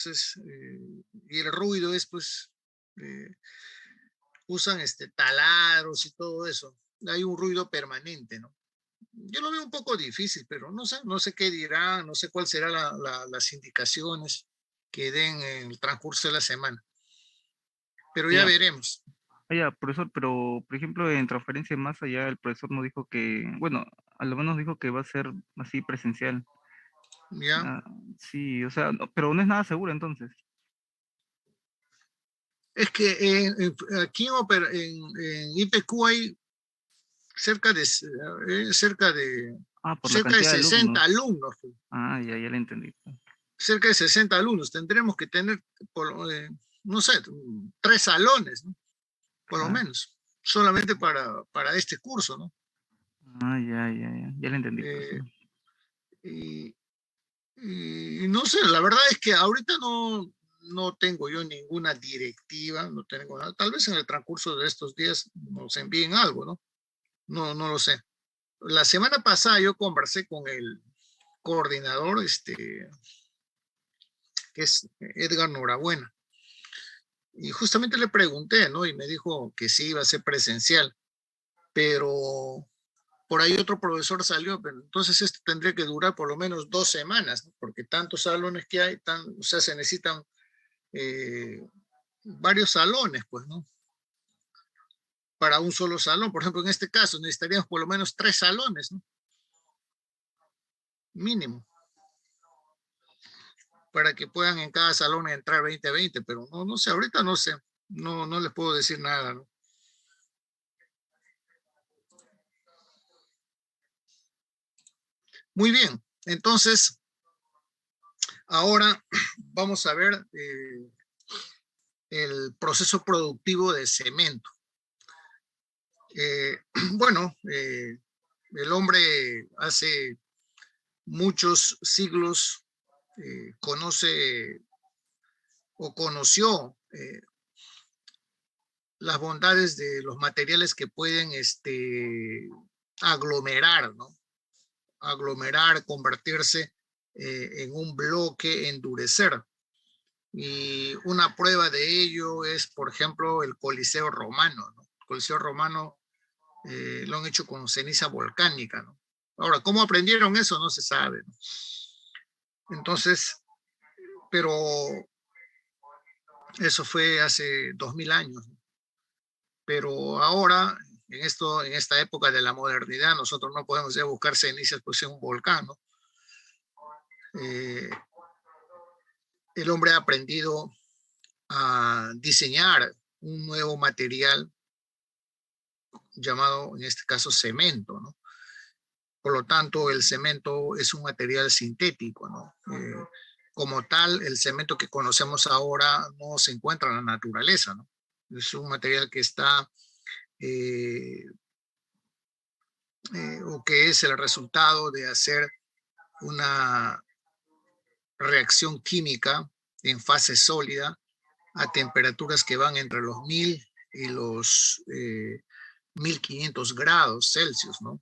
y el ruido es, pues, eh, usan taladros y todo eso. Hay un ruido permanente, ¿no? Yo lo veo un poco difícil, pero no sé qué dirán, no sé cuál serán las indicaciones que den en el transcurso de la semana, pero ya Ya, veremos. ya, profesor, pero por ejemplo en transferencia de masa ya el profesor nos dijo que, bueno, a lo menos dijo que va a ser así presencial. ¿Ya? Ah, sí, o sea, pero no es nada seguro entonces. Es que aquí en IPQ hay cerca de, eh, cerca de, Ah, por la cerca de cantidad de 60 alumnos. alumnos, pues. Ah, ya le entendí. Cerca de 60 alumnos. Tendremos que tener, no sé, 3 salones, ¿no? Por lo Claro. menos, solamente para este curso, ¿no? Ah, ya le entendí, profesor. Eh, y, y no sé, la verdad es que ahorita no tengo yo ninguna directiva, no tengo nada. Tal vez en el transcurso de estos días nos envíen algo, ¿no? No lo sé. La semana pasada yo conversé con el coordinador, que es Edgar Norabuena, y justamente le pregunté, ¿no? Y me dijo que sí iba a ser presencial, pero por ahí otro profesor salió, pero entonces esto tendría que durar por lo menos 2 semanas, ¿no? Porque tantos salones que hay, o sea, se necesitan eh, varios salones, pues, ¿no? Para un solo salón. Por ejemplo, en este caso necesitaríamos por lo menos 3 salones, ¿no? Mínimo, para que puedan en cada salón entrar 20 pero no sé, ahorita no sé, no les puedo decir nada, ¿no? Muy bien, entonces ahora vamos a ver el proceso productivo de cemento. Eh, bueno, el hombre hace muchos siglos conoce o conoció las bondades de los materiales que pueden aglomerar, ¿no? Aglomerar, convertirse en un bloque, endurecer. Y una prueba de ello es, por ejemplo, el Coliseo Romano, ¿no? El Coliseo Romano lo han hecho con ceniza volcánica, ¿no? Ahora, ¿cómo aprendieron eso? No se sabe, ¿no? Entonces, pero eso fue hace 2000 años, ¿no? Pero ahora, en esta época de la modernidad, nosotros no podemos ya buscar cenizas pues en un volcán, ¿no? Eh, el hombre ha aprendido a diseñar un nuevo material llamado, en este caso, cemento, ¿no? Por lo tanto, el cemento es un material sintético, ¿no? Como tal, el cemento que conocemos ahora no se encuentra en la naturaleza, ¿no? Es un material que está, eh, o que es el resultado de hacer una reacción química en fase sólida a temperaturas que van entre los 1000 y los 1500 grados Celsius, ¿no?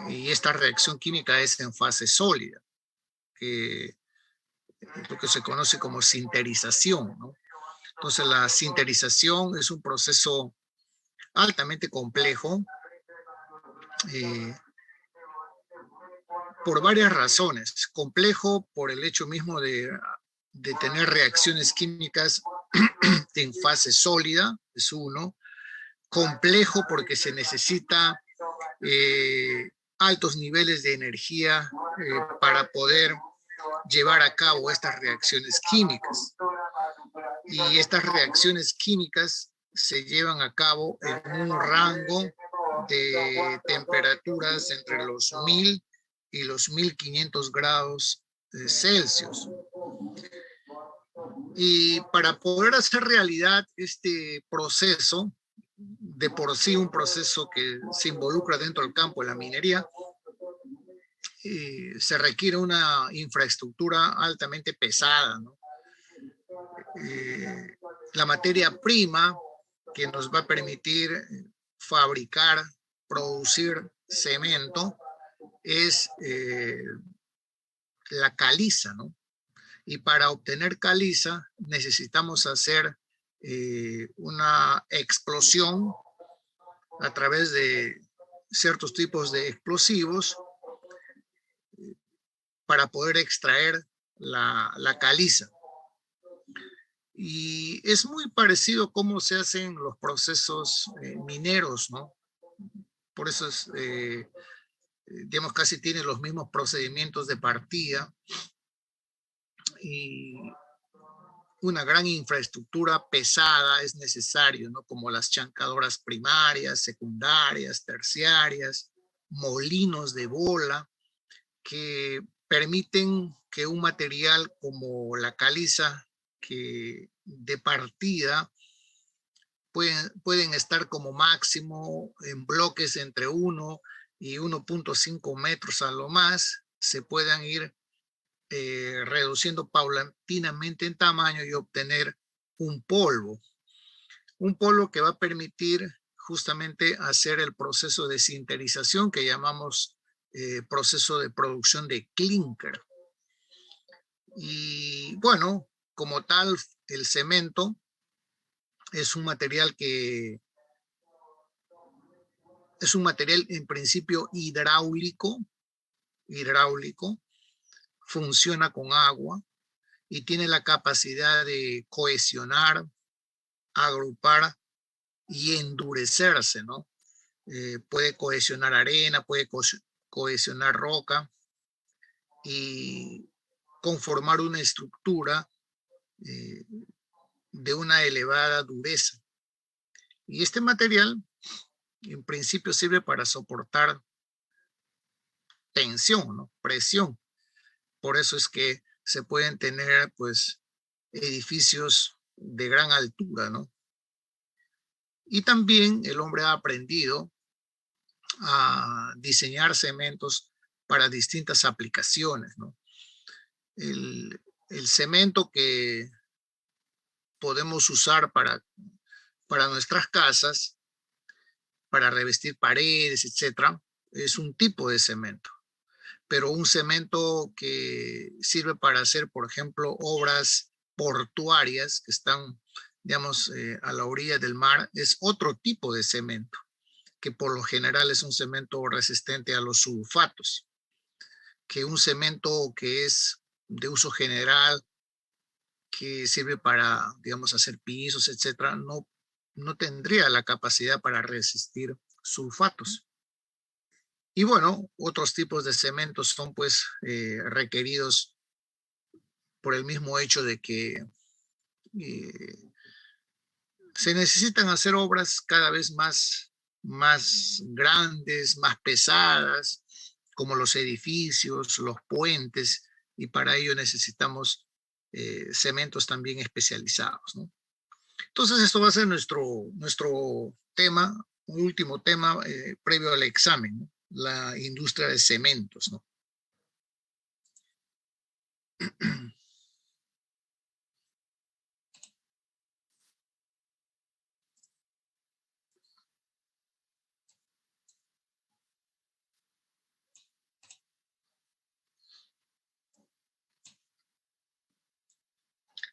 Y esta reacción química es en fase sólida, que lo que se conoce como sinterización, ¿no? Entonces, la sinterización es un proceso altamente complejo eh, por varias razones. Complejo por el hecho mismo de tener reacciones químicas en fase sólida, es uno. Complejo porque se necesita altos niveles de energía para poder llevar a cabo estas reacciones químicas. Y estas reacciones químicas se llevan a cabo en un rango de temperaturas entre los 1000 y los 1500 grados Celsius. Y para poder hacer realidad este proceso, de por sí un proceso que se involucra dentro del campo de la minería, se requiere una infraestructura altamente pesada, ¿no? Eh, la materia prima que nos va a permitir fabricar, producir cemento es la caliza, ¿no? Y para obtener caliza necesitamos hacer una explosión a través de ciertos tipos de explosivos para poder extraer la caliza. Y es muy parecido cómo se hacen los procesos mineros, ¿no? Por eso es, digamos, casi tiene los mismos procedimientos de partida y una gran infraestructura pesada es necesario, ¿no? Como las chancadoras primarias, secundarias, terciarias, molinos de bola, que permiten que un material como la caliza, que de partida pueden estar como máximo en bloques entre 1 y 1.5 metros a lo más, se puedan ir reduciendo paulatinamente en tamaño y obtener un polvo que va a permitir justamente hacer el proceso de sinterización que llamamos proceso de producción de clinker. Y bueno, como tal, el cemento es un material que es un material en principio hidráulico, funciona con agua y tiene la capacidad de cohesionar, agrupar y endurecerse, ¿no? Puede cohesionar arena, puede cohesionar roca y conformar una estructura de una elevada dureza. Y este material, en principio, sirve para soportar tensión, ¿no? Presión. Por eso es que se pueden tener, pues, edificios de gran altura, ¿no? Y también el hombre ha aprendido a diseñar cementos para distintas aplicaciones, ¿no? El cemento que podemos usar para nuestras casas, para revestir paredes, etcétera, es un tipo de cemento. Pero un cemento que sirve para hacer, por ejemplo, obras portuarias que están, digamos, a la orilla del mar, es otro tipo de cemento, que por lo general es un cemento resistente a los sulfatos, que un cemento que es de uso general, que sirve para, digamos, hacer pisos, etcétera, no tendría la capacidad para resistir sulfatos. Y bueno, otros tipos de cementos son pues requeridos por el mismo hecho de que se necesitan hacer obras cada vez más grandes, más pesadas, como los edificios, los puentes, y para ello necesitamos cementos también especializados, ¿no? Entonces, esto va a ser nuestro tema, un último tema previo al examen, ¿no? La industria de cementos, ¿no?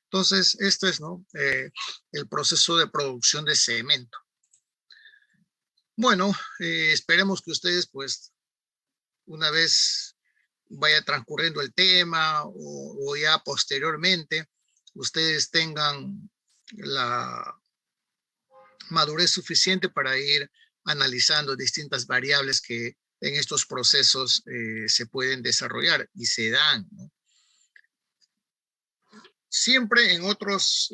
Entonces, esto es, ¿no? El proceso de producción de cemento. Bueno, esperemos que ustedes, pues, una vez vaya transcurriendo el tema o ya posteriormente, ustedes tengan la madurez suficiente para ir analizando distintas variables que en estos procesos se pueden desarrollar y se dan, ¿no? Siempre en otras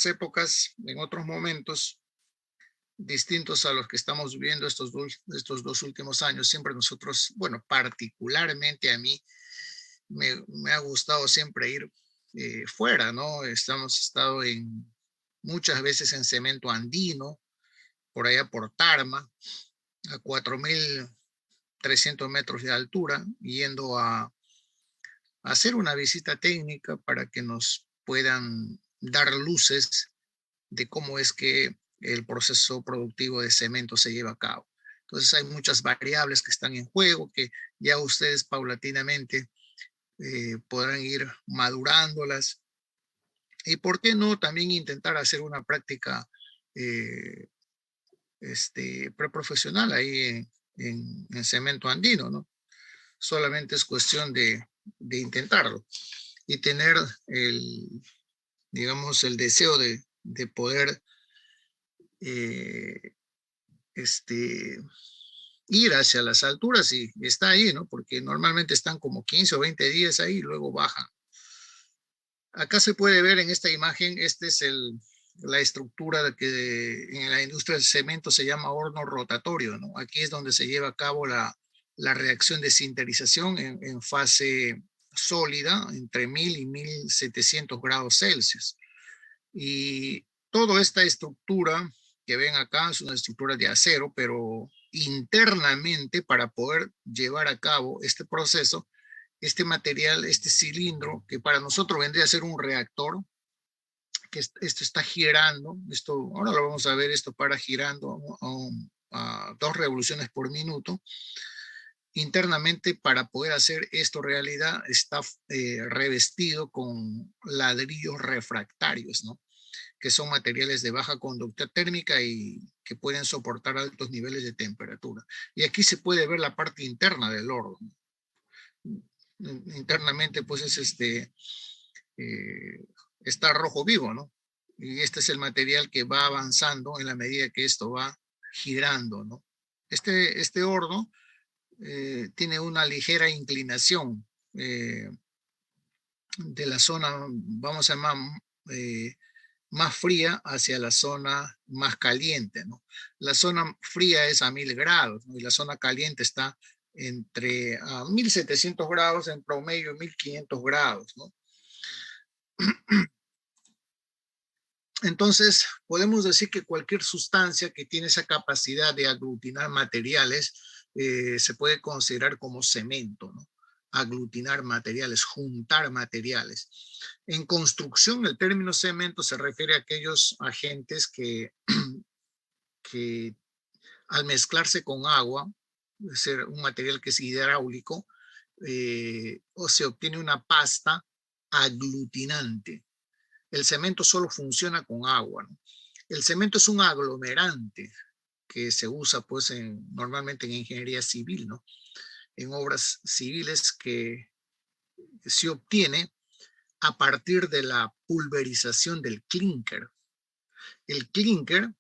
épocas, en otros momentos distintos a los que estamos viviendo estos dos últimos años, siempre nosotros, bueno, particularmente a mí, me ha gustado siempre ir fuera, ¿no? Hemos estado muchas veces en cemento andino, por allá por Tarma, a 4.300 metros de altura, yendo a hacer una visita técnica para que nos puedan dar luces de cómo es que el proceso productivo de cemento se lleva a cabo. Entonces hay muchas variables que están en juego, que ya ustedes paulatinamente podrán ir madurándolas. Y por qué no también intentar hacer una práctica preprofesional ahí en cemento andino, ¿no? Solamente es cuestión de intentarlo y tener digamos, el deseo de poder eh, ir hacia las alturas y está ahí, ¿no? Porque normalmente están como 15 o 20 días ahí y luego bajan. Acá se puede ver en esta imagen, la estructura que en la industria del cemento se llama horno rotatorio, ¿no? Aquí es donde se lleva a cabo la reacción de sinterización en fase sólida entre 1000 y 1700 grados Celsius. Y toda esta estructura que ven acá es una estructura de acero, pero internamente para poder llevar a cabo este proceso, este material, este cilindro, que para nosotros vendría a ser un reactor, que esto está girando, ahora lo vamos a ver, esto para girando a 2 revoluciones por minuto. Internamente, para poder hacer esto realidad, está revestido con ladrillos refractarios, ¿no? Que son materiales de baja conducta térmica y que pueden soportar altos niveles de temperatura. Y aquí se puede ver la parte interna del horno. Internamente, pues está rojo vivo, ¿no? Y este es el material que va avanzando en la medida que esto va girando, ¿no? Este horno tiene una ligera inclinación de la zona, vamos a llamar, más fría hacia la zona más caliente, ¿no? La zona fría es a 1000 grados, ¿no? Y la zona caliente está entre 1700 grados en promedio y 1500 grados, ¿no? Entonces, podemos decir que cualquier sustancia que tiene esa capacidad de aglutinar materiales se puede considerar como cemento, ¿no? Aglutinar materiales, juntar materiales. En construcción, el término cemento se refiere a aquellos agentes que al mezclarse con agua, es decir, un material que es hidráulico, o se obtiene una pasta aglutinante. El cemento solo funciona con agua, ¿no? El cemento es un aglomerante que se usa pues normalmente en ingeniería civil, ¿no? En obras civiles que se obtiene a partir de la pulverización del clinker. El clinker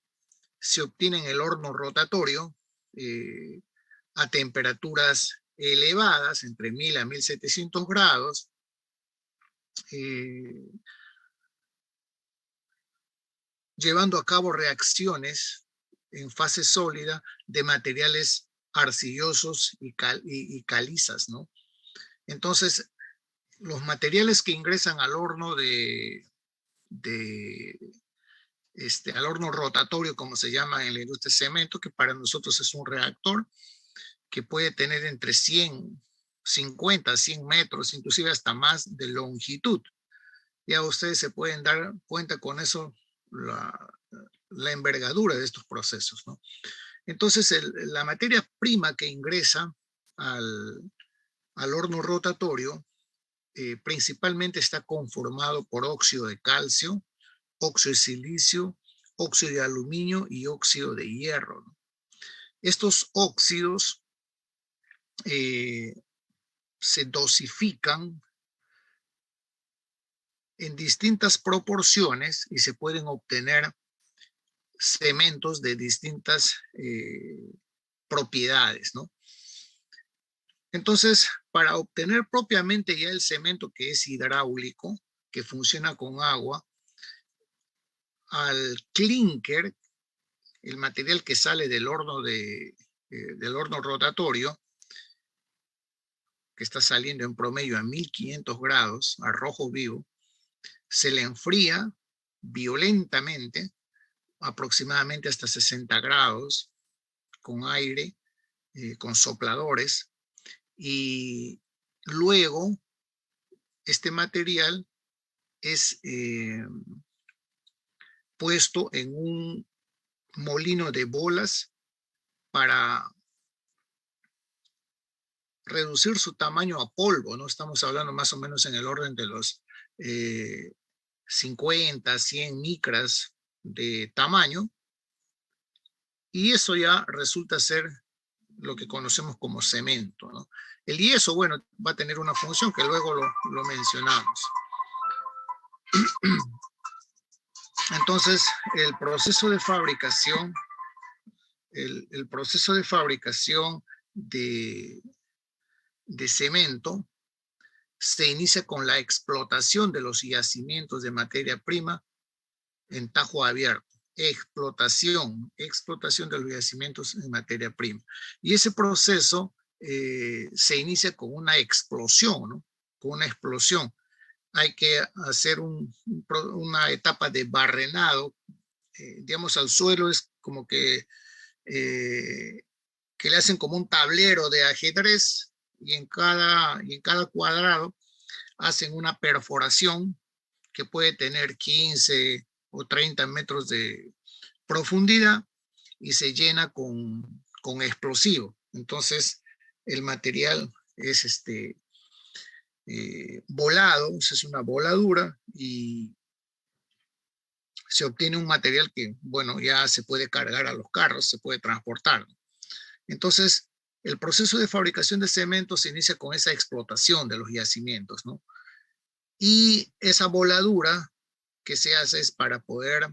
se obtiene en el horno rotatorio a temperaturas elevadas, entre 1000 a 1700 grados, llevando a cabo reacciones en fase sólida de materiales arcillosos y calizas, ¿no? Entonces, los materiales que ingresan al horno al horno rotatorio, como se llama en la industria de cemento, que para nosotros es un reactor que puede tener entre 50, 100 metros, inclusive hasta más de longitud. Ya ustedes se pueden dar cuenta con eso la envergadura de estos procesos, ¿no? Entonces, la materia prima que ingresa al horno rotatorio principalmente está conformado por óxido de calcio, óxido de silicio, óxido de aluminio y óxido de hierro, ¿no? Estos óxidos se dosifican en distintas proporciones y se pueden obtener cementos de distintas propiedades, ¿no? Entonces, para obtener propiamente ya el cemento que es hidráulico, que funciona con agua, al clinker, el material que sale del horno rotatorio, que está saliendo en promedio a 1500 grados, a rojo vivo, se le enfría violentamente, aproximadamente hasta 60 grados, con aire, con sopladores, y luego este material es puesto en un molino de bolas para reducir su tamaño a polvo, ¿no? Estamos hablando más o menos en el orden de los 50, 100 micras de tamaño, y eso ya resulta ser lo que conocemos como cemento, ¿no? El yeso, bueno, va a tener una función que luego lo mencionamos. Entonces, el proceso de fabricación, el proceso de fabricación de cemento se inicia con la explotación de los yacimientos de materia prima en tajo abierto. Explotación de los yacimientos en materia prima. Y ese proceso se inicia con una explosión, ¿no? Con una explosión. Hay que hacer una etapa de barrenado, digamos, al suelo es como que le hacen como un tablero de ajedrez, y en cada cuadrado hacen una perforación que puede tener 15 o 30 metros de profundidad y se llena con explosivo. Entonces, el material es volado, es una voladura, y se obtiene un material que, bueno, ya se puede cargar a los carros, se puede transportar. Entonces, el proceso de fabricación de cemento se inicia con esa explotación de los yacimientos, ¿no? Y esa voladura que se hace es para poder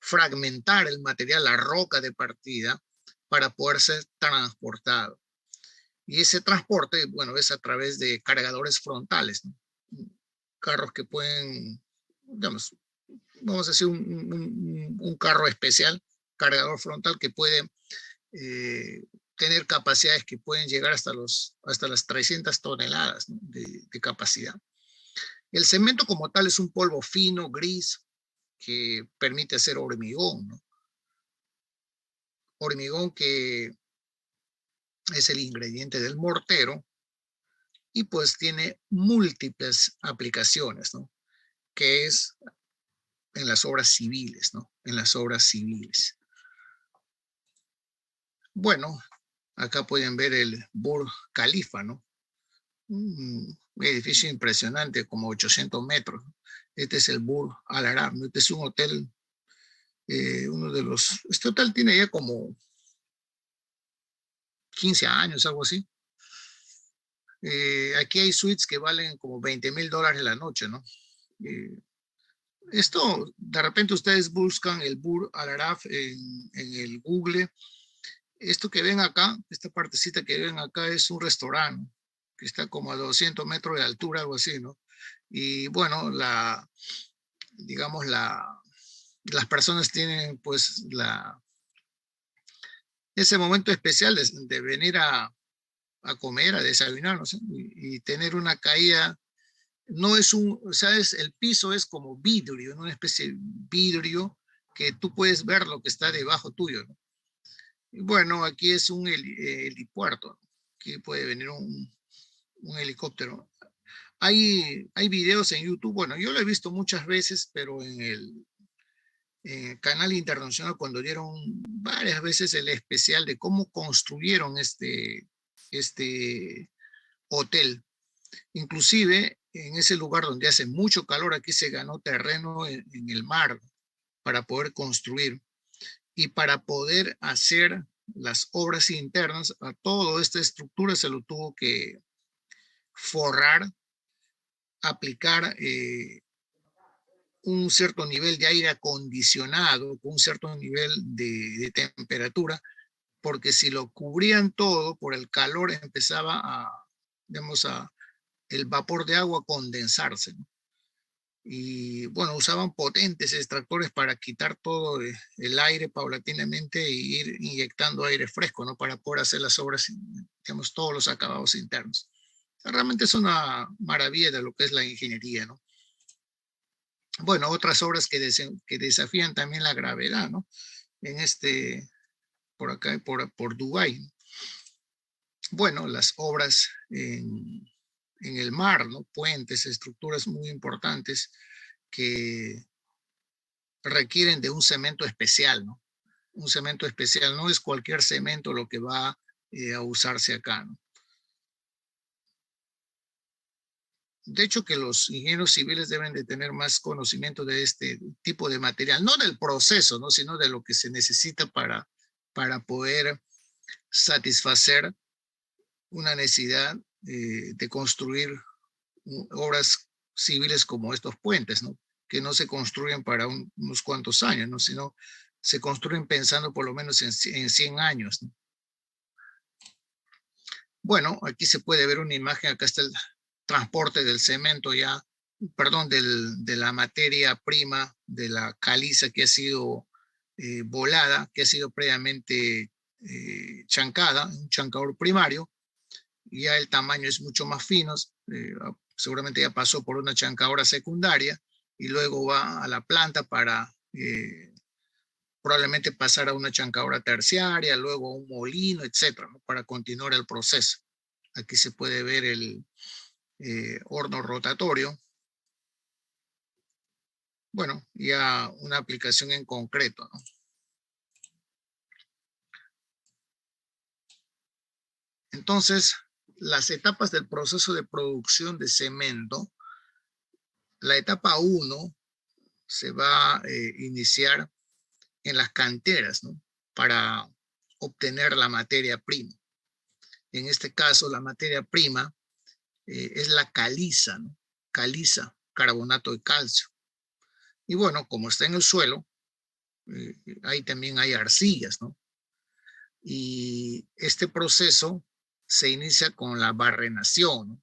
fragmentar el material, la roca de partida, para poder ser transportado. Y ese transporte, bueno, es a través de cargadores frontales, ¿no? Carros que pueden, digamos, vamos a decir un carro especial, cargador frontal, que puede tener capacidades que pueden llegar hasta las 300 toneladas, ¿no? de capacidad. El cemento como tal es un polvo fino, gris, que permite hacer hormigón, ¿no? Hormigón que es el ingrediente del mortero, y pues tiene múltiples aplicaciones, ¿no? Que es en las obras civiles, ¿no? En las obras civiles. Bueno, acá pueden ver el Burj Khalifa, ¿no? Un edificio impresionante, como 800 metros. Este es el Burj Al Arab, ¿no? Este es un hotel, este hotel tiene ya como 15 años, algo así. Aquí hay suites que valen como $20,000 la noche, ¿no? Esto, de repente ustedes buscan el Burj Al Arab en el Google. Esto que ven acá, esta partecita que ven acá, es un restaurante que está como a 200 metros de altura, algo así, ¿no? Y bueno, digamos, las personas tienen pues ese momento especial de venir a comer, a desayunar, no sé, y tener una caída. No es ¿sabes? El piso es como vidrio, ¿no? Una especie de vidrio que tú puedes ver lo que está debajo tuyo, ¿no? Y bueno, aquí es un helipuerto, ¿no? Aquí puede venir un helicóptero. Hay videos en YouTube, bueno, yo lo he visto muchas veces, pero en el canal internacional, cuando dieron varias veces el especial de cómo construyeron este hotel. Inclusive en ese lugar donde hace mucho calor, aquí se ganó terreno en el mar para poder construir y para poder hacer las obras internas. A toda esta estructura se lo tuvo que forrar, aplicar un cierto nivel de aire acondicionado, con un cierto nivel de temperatura, porque si lo cubrían todo por el calor empezaba digamos, el vapor de agua a condensarse, ¿no? Y bueno, usaban potentes extractores para quitar todo el aire paulatinamente e ir inyectando aire fresco, ¿no? Para poder hacer las obras, digamos, todos los acabados internos. Realmente es una maravilla de lo que es la ingeniería, ¿no? Bueno, otras obras que desafían también la gravedad, ¿no? Por acá, por Dubái. Bueno, las obras en el mar, ¿no? Puentes, estructuras muy importantes que requieren de un cemento especial, ¿no? Un cemento especial, no es cualquier cemento lo que va a usarse acá, ¿no? De hecho, que los ingenieros civiles deben de tener más conocimiento de este tipo de material, no del proceso, ¿no? Sino de lo que se necesita para poder satisfacer una necesidad de construir obras civiles como estos puentes, ¿no? Que no se construyen para unos cuantos años, ¿no? Sino se construyen pensando por lo menos en 100 años, ¿no? Bueno, aquí se puede ver una imagen, acá está el transporte del cemento ya, perdón, de la materia prima, de la caliza que ha sido volada, que ha sido previamente chancada, un chancador primario, y ya el tamaño es mucho más fino, seguramente ya pasó por una chancadora secundaria y luego va a la planta para probablemente pasar a una chancadora terciaria, luego a un molino, etcétera, ¿no? Para continuar el proceso. Aquí se puede ver el horno rotatorio. Bueno, ya una aplicación en concreto, ¿no? Entonces, las etapas del proceso de producción de cemento, la etapa 1 se va a iniciar en las canteras, ¿no? Para obtener la materia prima. En este caso, la materia prima es la caliza, ¿no? Caliza, carbonato de calcio. Y bueno, como está en el suelo, ahí también hay arcillas, ¿no? Y este proceso se inicia con la barrenación, ¿no?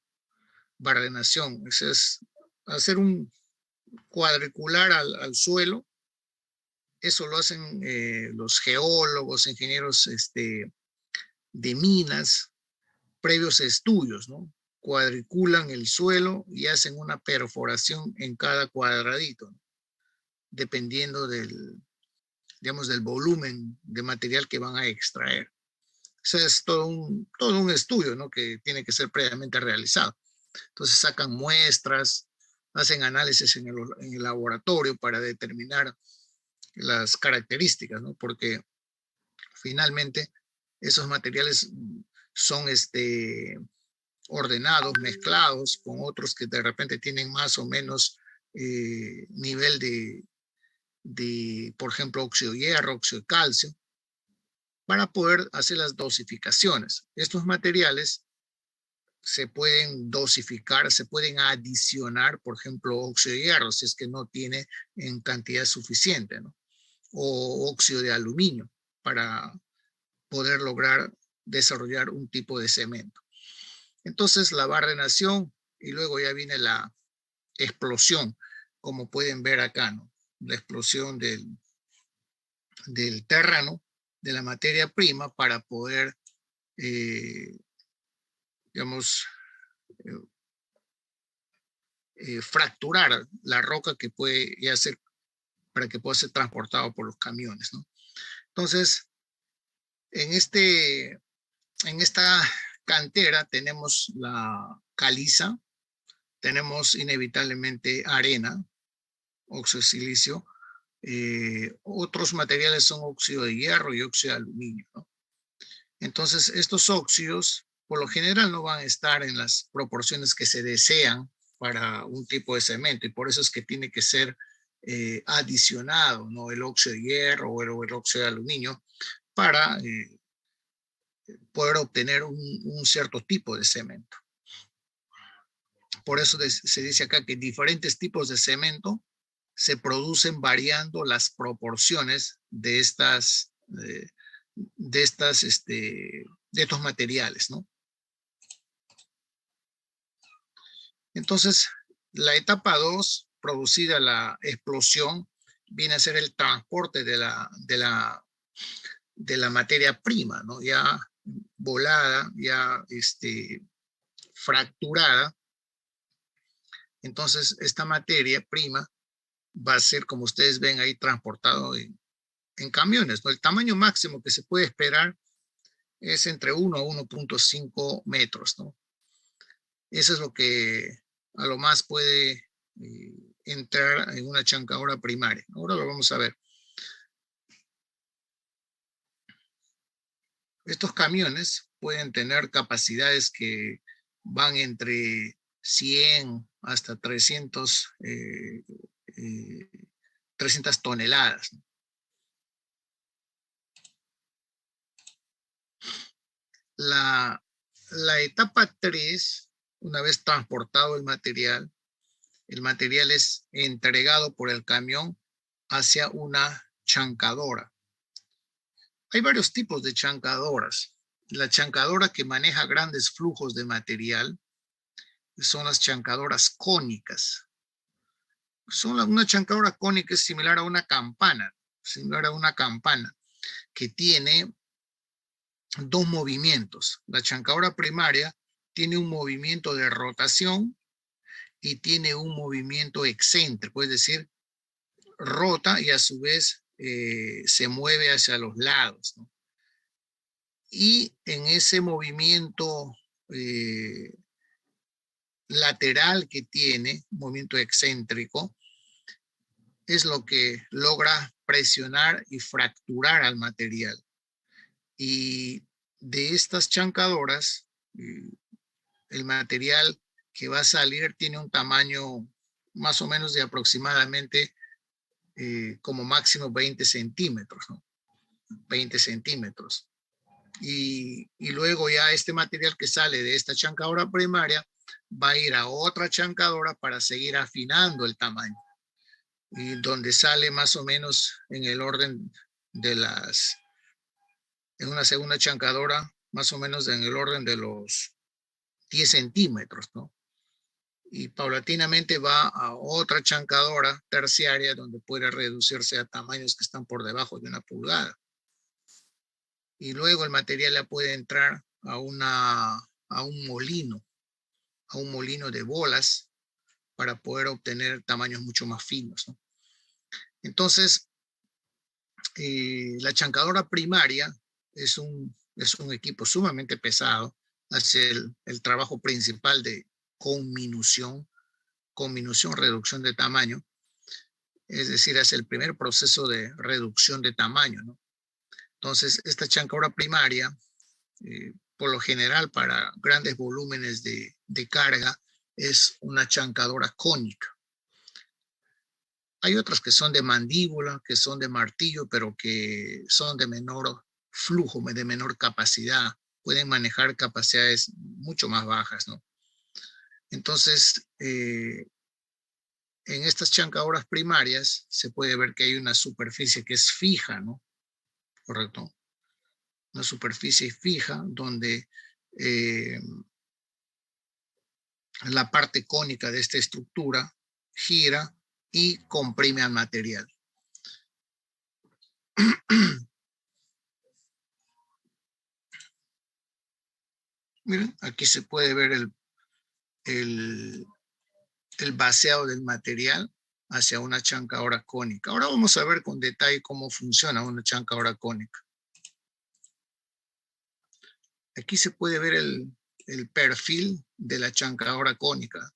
Barrenación, eso es hacer un cuadricular al suelo. Eso lo hacen los geólogos, ingenieros de minas, previos estudios, ¿no? Cuadriculan el suelo y hacen una perforación en cada cuadradito, ¿no? Dependiendo digamos, del volumen de material que van a extraer. Eso es todo un estudio, ¿no? Que tiene que ser previamente realizado. Entonces sacan muestras, hacen análisis en el laboratorio para determinar las características, ¿no? Porque finalmente esos materiales son ordenados, mezclados con otros que de repente tienen más o menos nivel por ejemplo, óxido de hierro, óxido de calcio, para poder hacer las dosificaciones. Estos materiales se pueden dosificar, se pueden adicionar, por ejemplo, óxido de hierro, si es que no tiene en cantidad suficiente, ¿no? O óxido de aluminio, para poder lograr desarrollar un tipo de cemento. Entonces, la barrenación y luego ya viene la explosión, como pueden ver acá, ¿no? La explosión del terreno, de la materia prima, para poder, digamos, fracturar la roca que puede ya ser, para que pueda ser transportado por los camiones, ¿no? Entonces, en esta cantera tenemos la caliza, tenemos inevitablemente arena, óxido de silicio, otros materiales son óxido de hierro y óxido de aluminio, ¿no? Entonces, estos óxidos, por lo general, no van a estar en las proporciones que se desean para un tipo de cemento, y por eso es que tiene que ser adicionado, ¿no? El óxido de hierro o el óxido de aluminio para poder obtener un cierto tipo de cemento. Por eso se dice acá que diferentes tipos de cemento se producen variando las proporciones de estos materiales, ¿no? Entonces, la etapa 2, producida la explosión, viene a ser el transporte de la materia prima, ¿no? Ya volada, ya fracturada. Entonces, esta materia prima va a ser, como ustedes ven ahí, transportado en camiones, ¿no? El tamaño máximo que se puede esperar es entre 1 a 1.5 metros, ¿no? Eso es lo que a lo más puede entrar en una chancadora primaria. Ahora lo vamos a ver. Estos camiones pueden tener capacidades que van entre 100 hasta 300 toneladas. La etapa 3, una vez transportado el material es entregado por el camión hacia una chancadora. Hay varios tipos de chancadoras. La chancadora que maneja grandes flujos de material son las chancadoras cónicas. Una chancadora cónica es similar a una campana, que tiene dos movimientos. La chancadora primaria tiene un movimiento de rotación y tiene un movimiento excéntrico, es decir, rota y a su vez se mueve hacia los lados, ¿no? Y en ese movimiento lateral que tiene, movimiento excéntrico, es lo que logra presionar y fracturar al material. Y de estas chancadoras, el material que va a salir tiene un tamaño más o menos de aproximadamente como máximo 20 centímetros, ¿no? 20 centímetros. Y luego ya este material que sale de esta chancadora primaria va a ir a otra chancadora para seguir afinando el tamaño. Y donde sale más o menos en el orden de en una segunda chancadora, más o menos en el orden de los 10 centímetros, ¿no? Y paulatinamente va a otra chancadora terciaria donde puede reducirse a tamaños que están por debajo de 1 pulgada. Y luego el material ya puede entrar a un molino de bolas para poder obtener tamaños mucho más finos, ¿no? Entonces, la chancadora primaria es un equipo sumamente pesado, hace el trabajo principal de conminución, reducción de tamaño, es decir, hace el primer proceso de reducción de tamaño, ¿no? Entonces, esta chancadora primaria, por lo general para grandes volúmenes de carga, es una chancadora cónica. Hay otras que son de mandíbula, que son de martillo, pero que son de menor flujo, de menor capacidad. Pueden manejar capacidades mucho más bajas, ¿no? Entonces, en estas chancadoras primarias se puede ver que hay una superficie que es fija, ¿no? Correcto. Una superficie fija donde la parte cónica de esta estructura gira y comprime al material. Miren, aquí se puede ver el vaciado del material hacia una chancadora cónica. Ahora vamos a ver con detalle cómo funciona una chancadora cónica. Aquí se puede ver el perfil de la chancadora cónica.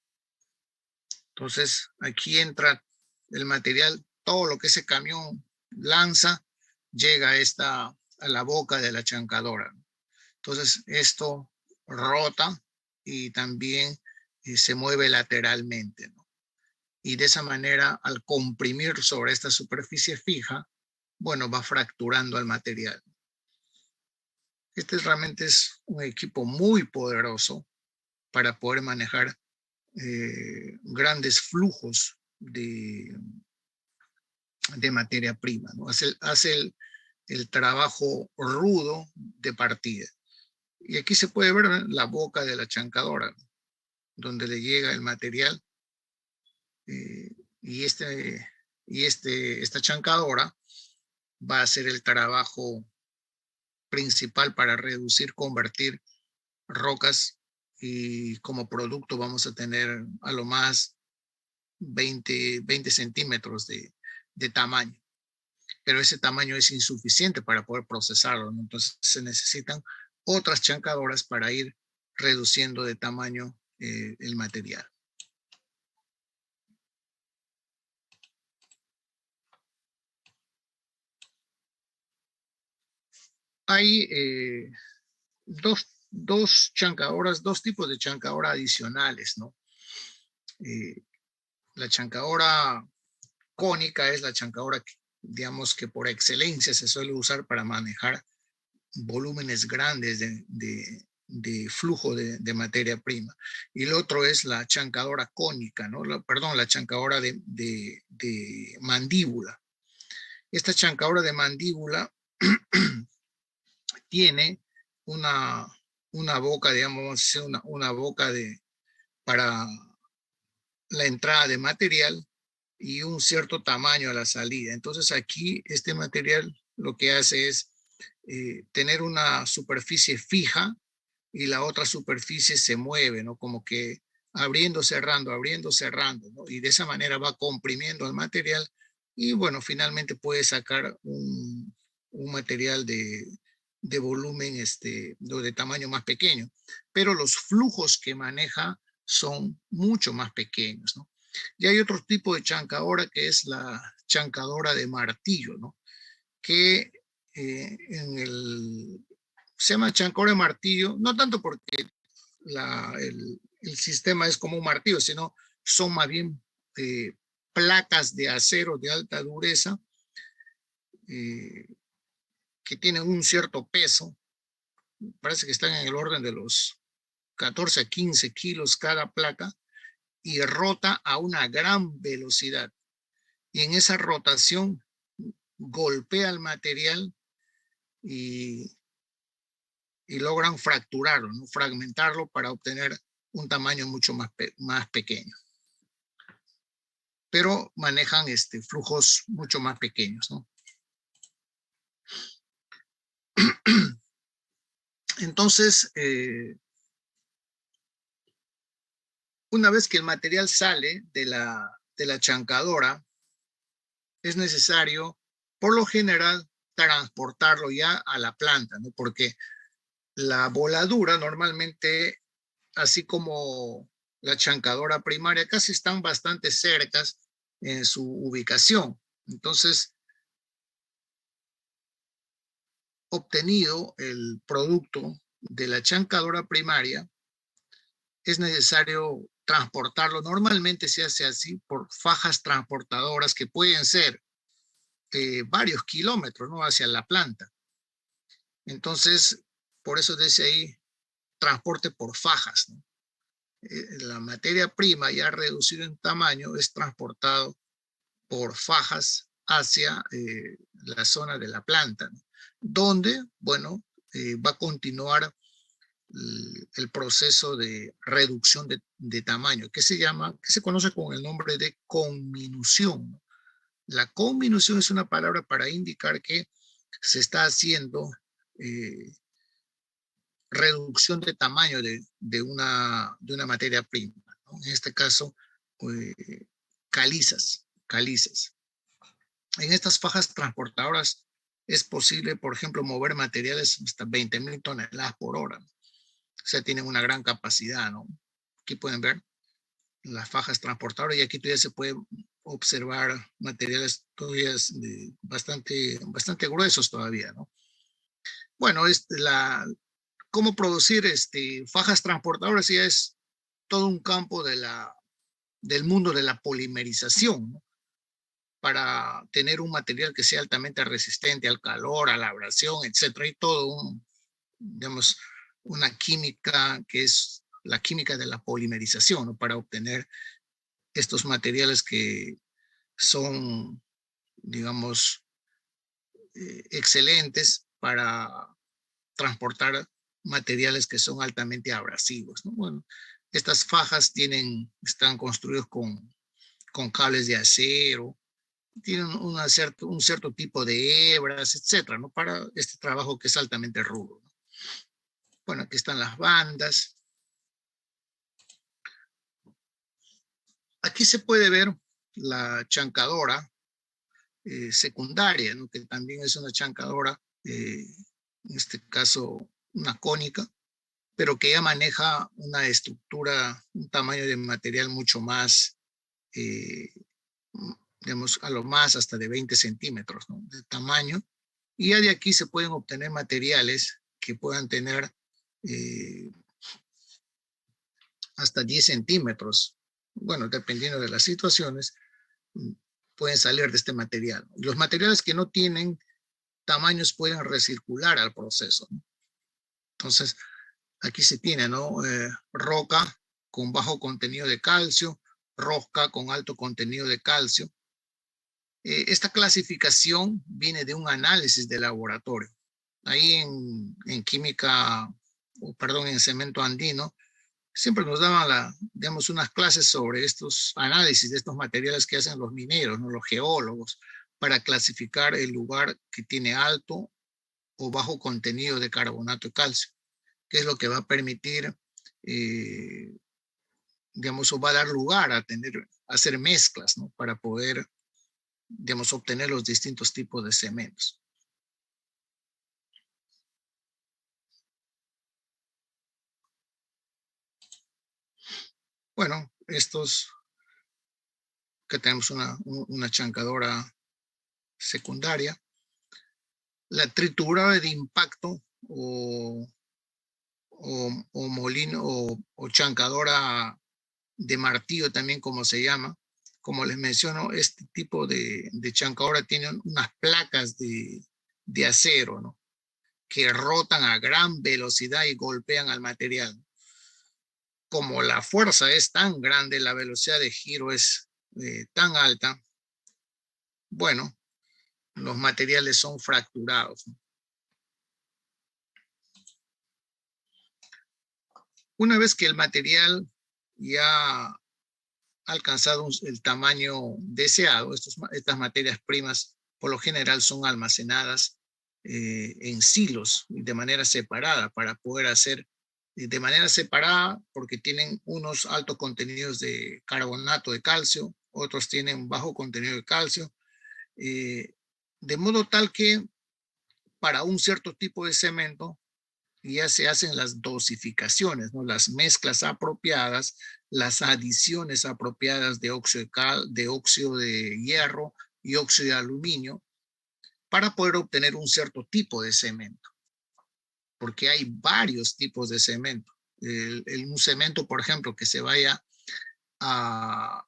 Entonces, aquí entra el material, todo lo que ese camión lanza, llega a la boca de la chancadora. Entonces, esto rota y también se mueve lateralmente, ¿no? Y de esa manera, al comprimir sobre esta superficie fija, bueno, va fracturando el material. Este realmente es un equipo muy poderoso para poder manejar grandes flujos de materia prima, ¿no? Hace el trabajo rudo de partida. Y aquí se puede ver la boca de la chancadora, ¿no? Donde le llega el material. Y esta chancadora va a hacer el trabajo principal para reducir, convertir rocas, y como producto vamos a tener a lo más 20 centímetros de tamaño. Pero ese tamaño es insuficiente para poder procesarlo, ¿no? Entonces se necesitan otras chancadoras para ir reduciendo de tamaño el material. Hay dos dos chancadoras, dos tipos de chancadora adicionales, ¿no? La chancadora cónica es la chancadora que, digamos, que por excelencia se suele usar para manejar volúmenes grandes de flujo de materia prima. Y el otro es la chancadora cónica, ¿no? Perdón, la chancadora de mandíbula. Esta chancadora de mandíbula tiene una boca, digamos, una boca para la entrada de material y un cierto tamaño a la salida. Entonces aquí este material lo que hace es tener una superficie fija y la otra superficie se mueve, ¿no? Como que abriendo, cerrando, ¿no? Y de esa manera va comprimiendo el material y bueno, finalmente puede sacar un material de volumen, de tamaño más pequeño. Pero los flujos que maneja son mucho más pequeños, ¿no? Y hay otro tipo de chancadora que es la chancadora de martillo, ¿no? Que se llama chancadora de martillo, no tanto porque el sistema es como un martillo, sino son más bien placas de acero de alta dureza eh, que tienen un cierto peso, parece que están en el orden de los 14 a 15 kilos cada placa, y rota a una gran velocidad. Y en esa rotación golpea el material y, y logran fracturarlo, ¿no? Fragmentarlo para obtener un tamaño mucho más pequeño. Pero manejan flujos mucho más pequeños, ¿no? Entonces, una vez que el material sale de la chancadora, es necesario, por lo general, transportarlo ya a la planta, ¿no? Porque la voladura normalmente, así como la chancadora primaria, casi están bastante cercas en su ubicación. Entonces, obtenido el producto de la chancadora primaria, es necesario transportarlo. Normalmente se hace así por fajas transportadoras que pueden ser varios kilómetros, ¿no? Hacia la planta. Entonces, por eso dice ahí transporte por fajas, ¿no? La materia prima ya reducida en tamaño es transportado por fajas hacia la zona de la planta, ¿no? Donde, bueno, va a continuar el proceso de reducción de tamaño, que se conoce con el nombre de conminución, ¿no? La conminución es una palabra para indicar que se está haciendo reducción de tamaño de una materia prima, ¿no? En este caso, calizas. En estas fajas transportadoras es posible, por ejemplo, mover materiales hasta 20.000 toneladas por hora. O sea, tienen una gran capacidad, ¿no? Aquí pueden ver las fajas transportadoras y aquí todavía se puede observar materiales todavía bastante gruesos todavía, ¿no? Bueno, cómo producir fajas transportadoras ya es todo un campo del mundo de la polimerización, ¿no? Para tener un material que sea altamente resistente al calor, a la abrasión, etcétera, y todo digamos, una química que es la química de la polimerización, ¿no? Para obtener estos materiales que son, digamos, excelentes para transportar materiales que son altamente abrasivos, ¿no? Bueno, estas fajas están construidos con cables de acero, tienen un cierto tipo de hebras, etcétera, ¿no? Para este trabajo que es altamente rudo, ¿no? Bueno, aquí están las bandas. Aquí se puede ver la chancadora secundaria, ¿no? Que también es una chancadora, en este caso una cónica, pero que ya maneja una estructura, un tamaño de material mucho más, eh, digamos, a lo más hasta de 20 centímetros, ¿no? De tamaño. Y ya de aquí se pueden obtener materiales que puedan tener hasta 10 centímetros. Bueno, dependiendo de las situaciones, pueden salir de este material. Los materiales que no tienen tamaños pueden recircular al proceso, ¿no? Entonces, aquí se tiene, ¿no? Roca con bajo contenido de calcio, rosca con alto contenido de calcio. Esta clasificación viene de un análisis de laboratorio. Ahí en química, perdón, en cemento andino, siempre nos daban digamos, unas clases sobre estos análisis de estos materiales que hacen los mineros, ¿no? Los geólogos, para clasificar el lugar que tiene alto o bajo contenido de carbonato de calcio, que es lo que va a permitir, digamos, o va a dar lugar a hacer mezclas, ¿no? Para poder, digamos, obtener los distintos tipos de cementos. Bueno, estos que tenemos una chancadora secundaria. La trituradora de impacto o molino o chancadora de martillo también, como se llama. Como les menciono, este tipo de chancadora tiene unas placas de acero, ¿no? Que rotan a gran velocidad y golpean al material. Como la fuerza es tan grande, la velocidad de giro es tan alta, bueno, los materiales son fracturados, ¿no? Una vez que el material ya ha alcanzado el tamaño deseado, estas materias primas por lo general son almacenadas en silos de manera separada para poder hacer de manera separada porque tienen unos altos contenidos de carbonato de calcio, otros tienen bajo contenido de calcio, de modo tal que para un cierto tipo de cemento ya se hacen las dosificaciones, ¿no? Las mezclas apropiadas, las adiciones apropiadas de óxido de hierro y óxido de aluminio para poder obtener un cierto tipo de cemento, porque hay varios tipos de cemento. Un cemento, por ejemplo, que se vaya a,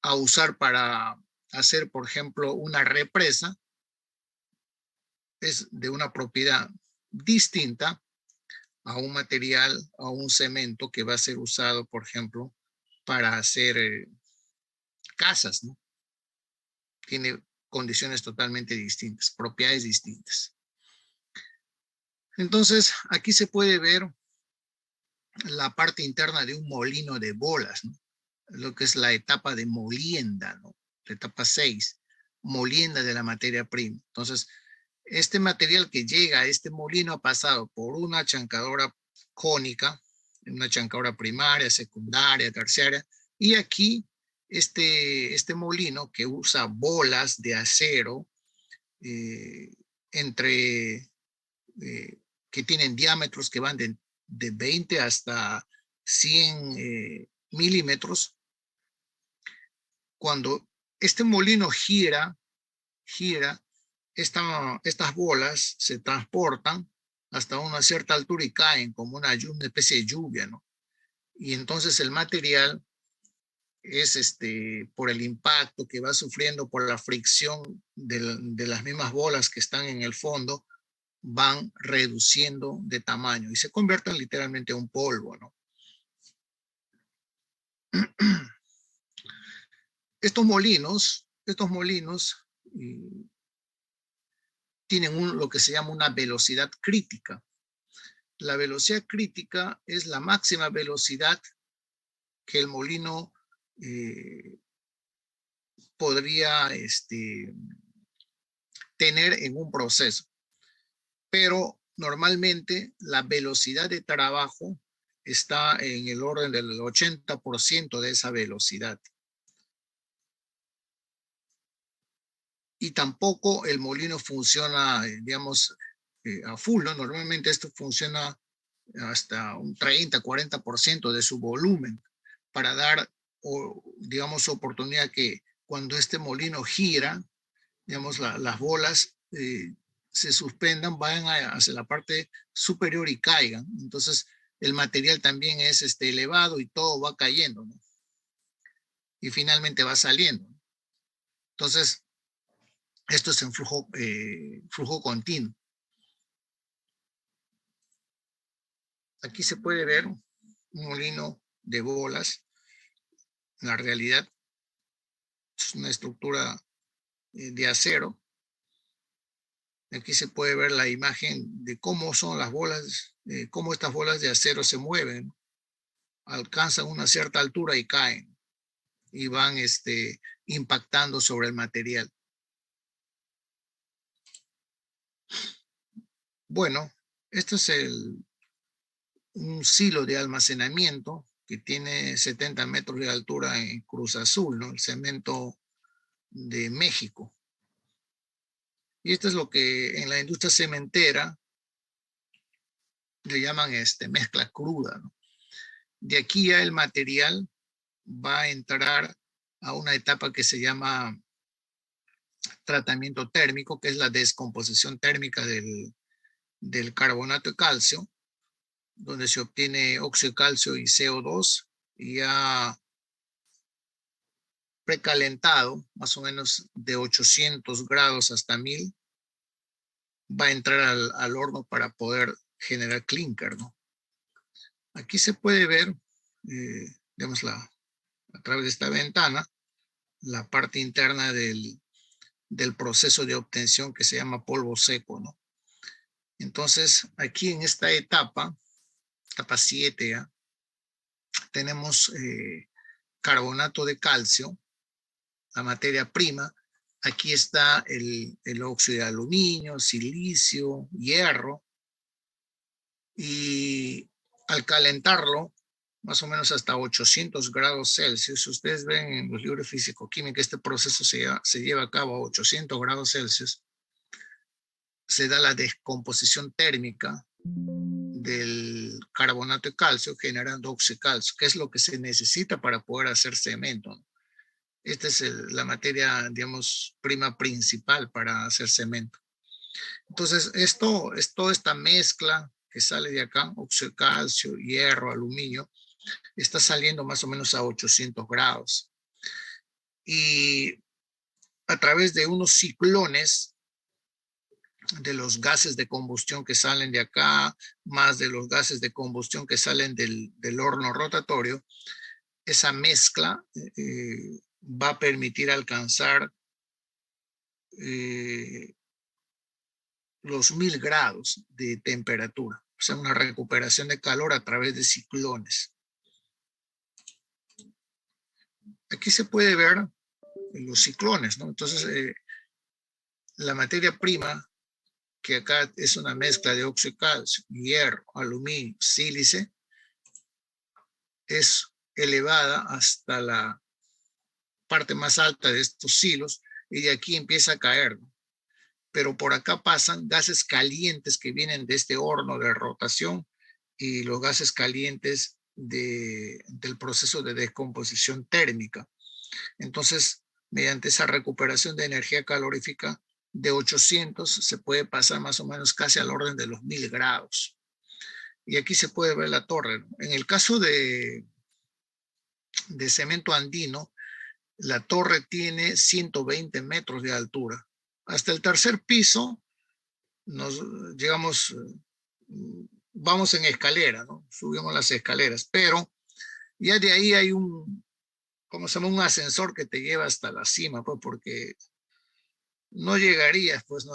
a usar para hacer, por ejemplo, una represa, es de una propiedad distinta a un material, a un cemento que va a ser usado, por ejemplo, para hacer casas, ¿no? Tiene condiciones totalmente distintas, propiedades distintas. Entonces, aquí se puede ver la parte interna de un molino de bolas, ¿no? Lo que es la etapa de molienda, ¿no? La etapa 6, molienda de la materia prima. Entonces, este material que llega a este molino ha pasado por una chancadora cónica, una chancadora primaria, secundaria, terciaria, y aquí este molino que usa bolas de acero entre que tienen diámetros que van de 20 hasta 100 milímetros. Cuando este molino gira, estas bolas se transportan hasta una cierta altura y caen como una especie de lluvia, ¿no? Y entonces el material es por el impacto que va sufriendo por la fricción de las mismas bolas que están en el fondo, van reduciendo de tamaño y se convierten literalmente en un polvo, ¿no? Estos molinos tienen lo que se llama una velocidad crítica. La velocidad crítica es la máxima velocidad que el molino podría tener en un proceso. Pero normalmente la velocidad de trabajo está en el orden del 80% de esa velocidad. Y tampoco el molino funciona, digamos, a full, ¿no? Normalmente esto funciona hasta un 30-40% de su volumen para dar, digamos, oportunidad que cuando este molino gira, digamos, las bolas se suspendan, vayan hacia la parte superior y caigan. Entonces, el material también es elevado y todo va cayendo, ¿no? Y finalmente va saliendo. Entonces, esto es en flujo continuo. Aquí se puede ver un molino de bolas. En la realidad es una estructura de acero. Aquí se puede ver la imagen de cómo son las bolas, cómo estas bolas de acero se mueven, alcanzan una cierta altura y caen y van impactando sobre el material. Bueno, este es un silo de almacenamiento que tiene 70 metros de altura en Cruz Azul, ¿no? El cemento de México. Y esto es lo que en la industria cementera le llaman mezcla cruda, ¿no? De aquí ya el material va a entrar a una etapa que se llama tratamiento térmico, que es la descomposición térmica del carbonato de calcio, donde se obtiene óxido de calcio y CO2, y ya precalentado, más o menos de 800 grados hasta 1000, va a entrar al horno para poder generar clinker, ¿no? Aquí se puede ver, digamos, a través de esta ventana, la parte interna del proceso de obtención que se llama polvo seco, ¿no? Entonces, aquí en esta etapa 7, ¿ya? Tenemos carbonato de calcio, la materia prima. Aquí está el óxido de aluminio, silicio, hierro. Y al calentarlo, más o menos hasta 800 grados Celsius, ustedes ven en los libros físico-químicos, este proceso se lleva a cabo a 800 grados Celsius, se da la descomposición térmica del carbonato de calcio generando óxido de calcio, que es lo que se necesita para poder hacer cemento. Esta es la materia, digamos, prima principal para hacer cemento. Entonces, esto es toda esta mezcla que sale de acá, óxido de calcio, hierro, aluminio, está saliendo más o menos a 800 grados. Y a través de unos ciclones de los gases de combustión que salen de acá, más de los gases de combustión que salen del horno rotatorio, esa mezcla va a permitir alcanzar los 1000 grados de temperatura, o sea, una recuperación de calor a través de ciclones. Aquí se puede ver los ciclones, ¿no? Entonces, la materia prima, que acá es una mezcla de óxido de calcio, hierro, aluminio, sílice, es elevada hasta la parte más alta de estos silos y de aquí empieza a caer, ¿no? Pero por acá pasan gases calientes que vienen de este horno de rotación y los gases calientes del proceso de descomposición térmica. Entonces, mediante esa recuperación de energía calorífica de 800, se puede pasar más o menos casi al orden de los 1000 grados. Y aquí se puede ver la torre. En el caso de cemento andino, la torre tiene 120 metros de altura. Hasta el tercer piso nos llegamos, vamos en escalera, ¿no? Subimos las escaleras, pero ya de ahí hay ¿cómo se llama? Un ascensor que te lleva hasta la cima, pues, porque no llegarías, pues, ¿no?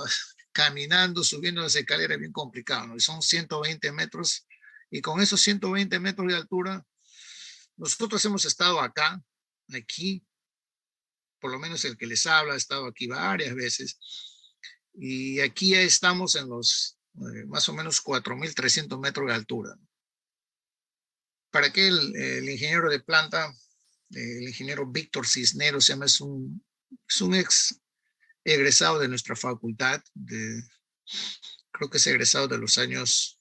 Caminando, subiendo las escaleras es bien complicado, ¿no? Y son 120 metros, y con esos 120 metros de altura, nosotros hemos estado acá, aquí, por lo menos el que les habla ha estado aquí varias veces, y aquí ya estamos en los más o menos 4300 metros de altura. Para que el ingeniero de planta, el ingeniero Víctor Cisneros, es un ex egresado de nuestra facultad, creo que es egresado de los años